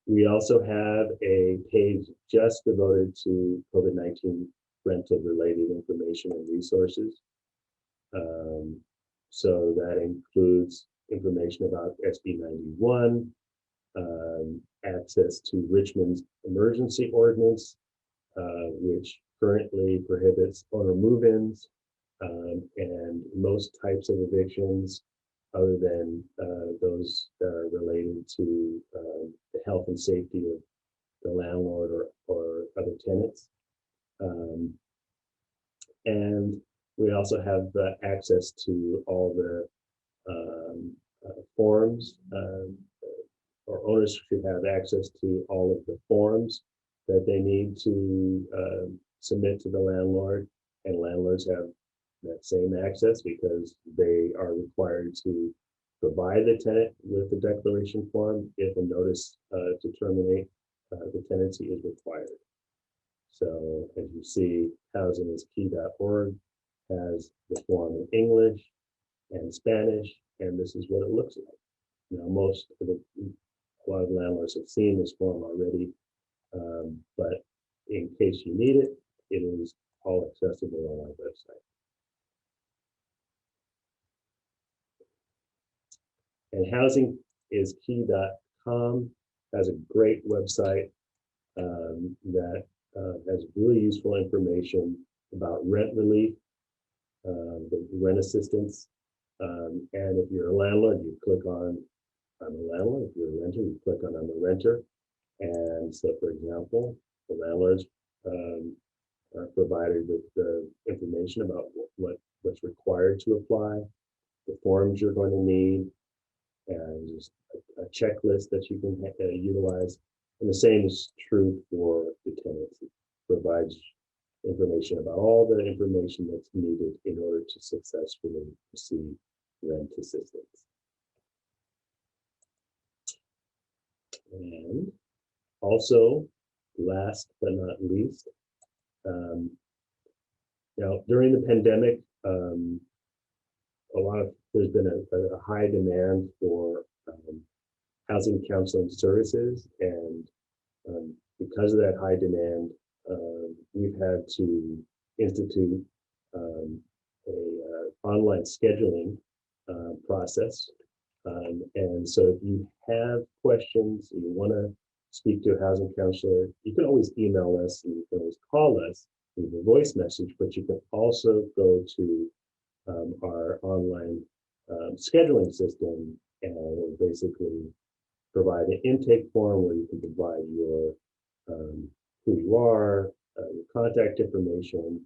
We also have a page just devoted to COVID-19 rental-related information and resources. So that includes information about SB 91, access to Richmond's emergency ordinance, which currently prohibits owner move-ins and most types of evictions, other than those that are related to the health and safety of the landlord or other tenants. And we also have access to all the forms, or owners should have access to all of the forms that they need to submit to the landlord, and landlords have that same access because they are required to provide the tenant with the declaration form if a notice to terminate the tenancy is required. So as you see, housingiskey.org has the form in English and Spanish, and this is what it looks like. Now, a lot of landlords have seen this form already, but in case you need it, it is all accessible on our website. And housingiskey.com has a great website that has really useful information about rent relief, the rent assistance. And if you're a landlord, you click on I'm a landlord. If you're a renter, you click on I'm a renter. And so, for example, the landlords are provided with the information about what's required to apply, the forms you're going to need, and just a checklist that you can utilize. And the same is true for the tenants. It provides information about all the information that's needed in order to successfully receive rent assistance. And also, last but not least, now during the pandemic, there's been a high demand for housing counseling services, and because of that high demand, we've had to institute a online scheduling process. And so if you have questions and you want to speak to a housing counselor, you can always email us, and you can always call us, leave a voice message, but you can also go to our online scheduling system, and it'll basically provide an intake form where you can provide your who you are, your contact information,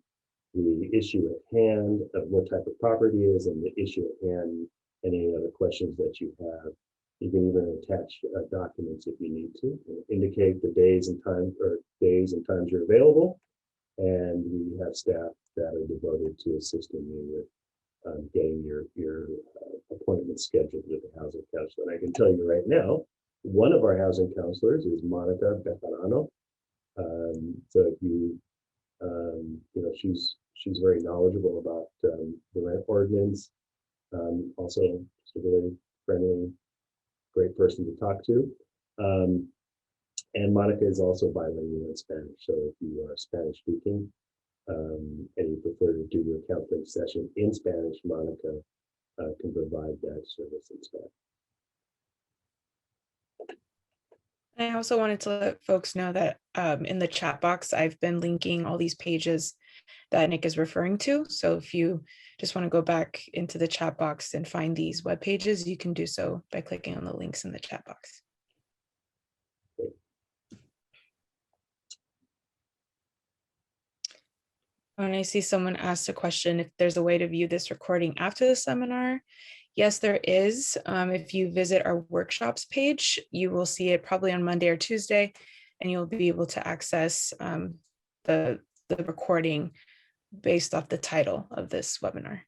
the issue at hand of what type of property is, and the issue at hand, and any other questions that you have. You can even attach documents if you need to, indicate the days and times you're available, and we have staff that are devoted to assisting you with getting your appointment scheduled with the housing counselor. And I can tell you right now, one of our housing counselors is Monica Bejarano. So if you she's very knowledgeable about the rent ordinance. Also, just a really friendly, great person to talk to. And Monica is also bilingual in Spanish. So if you are Spanish speaking and you prefer to do your counseling session in Spanish, Monica can provide that service in Spanish. I also wanted to let folks know that in the chat box, I've been linking all these pages that Nick is referring to. So if you just want to go back into the chat box and find these web pages, you can do so by clicking on the links in the chat box. When I see someone asked a question, if there's a way to view this recording after the seminar, yes, there is. If you visit our workshops page, you will see it probably on Monday or Tuesday, and you'll be able to access the recording based off the title of this webinar.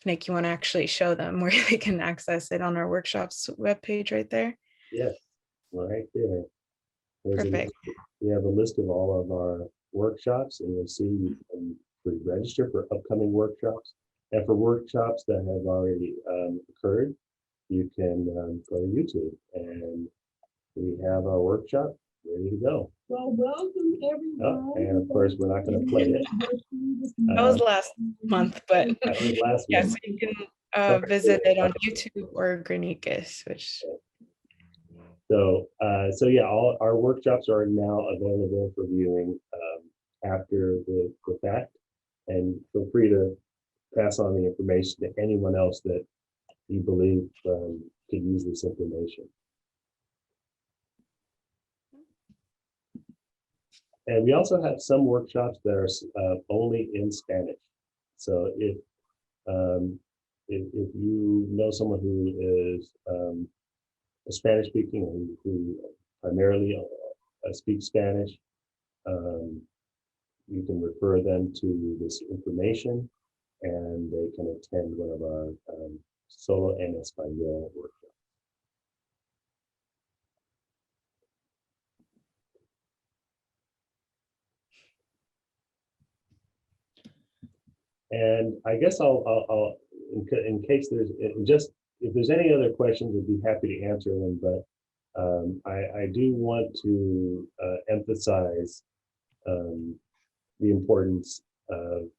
Nick, you want to actually show them where they can access it on our workshops webpage right there? Yes, right there. Perfect. We have a list of all of our workshops, and you'll see you can pre-register for upcoming workshops. And for workshops that have already occurred, you can go to YouTube, and we have our workshop ready to go. Well, welcome everyone. Oh, and of course, we're not going to play it. That was last month, but That was last yes, month. you can visit it on YouTube or Granicus, which. So yeah, all our workshops are now available for viewing after the fact, and feel free to pass on the information to anyone else that you believe could use this information. And we also have some workshops that are only in Spanish. So if you know someone who is a Spanish speaking, who primarily speaks Spanish, you can refer them to this information, and they can attend one of our Solo en Español workshops. And I guess I'll in case there's if there's any other questions, I'd be happy to answer them. But I do want to emphasize the importance of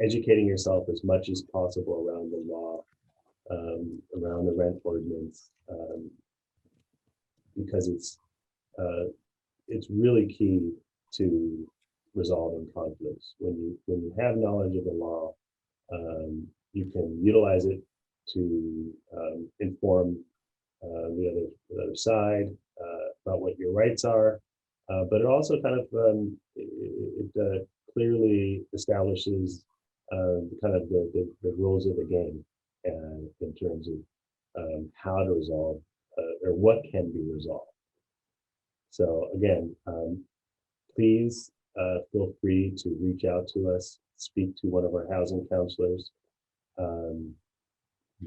educating yourself as much as possible around the law, around the rent ordinance, because it's really key to resolving conflicts. When you have knowledge of the law, you can utilize it to inform the other side about what your rights are, but it also kind of it clearly establishes kind of the rules of the game in terms of how to resolve or what can be resolved. So again, please feel free to reach out to us, speak to one of our housing counselors.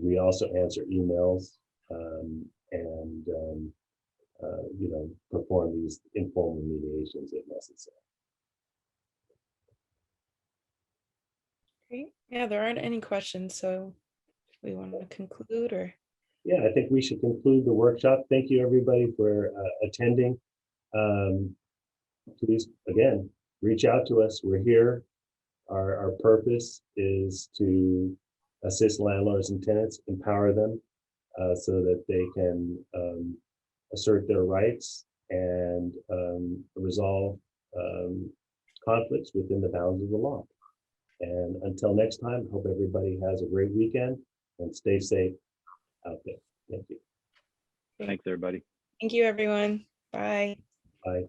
We also answer emails and perform these informal mediations if necessary. Great. Yeah, there aren't any questions, so we want to conclude or? Yeah, I think we should conclude the workshop. Thank you, everybody, for attending. Please, again, reach out to us. We're here. Our purpose is to assist landlords and tenants, empower them so that they can assert their rights and resolve conflicts within the bounds of the law. And until next time, hope everybody has a great weekend and stay safe out there. Thank you. Thanks, everybody. Thank you, everyone. Bye. Bye.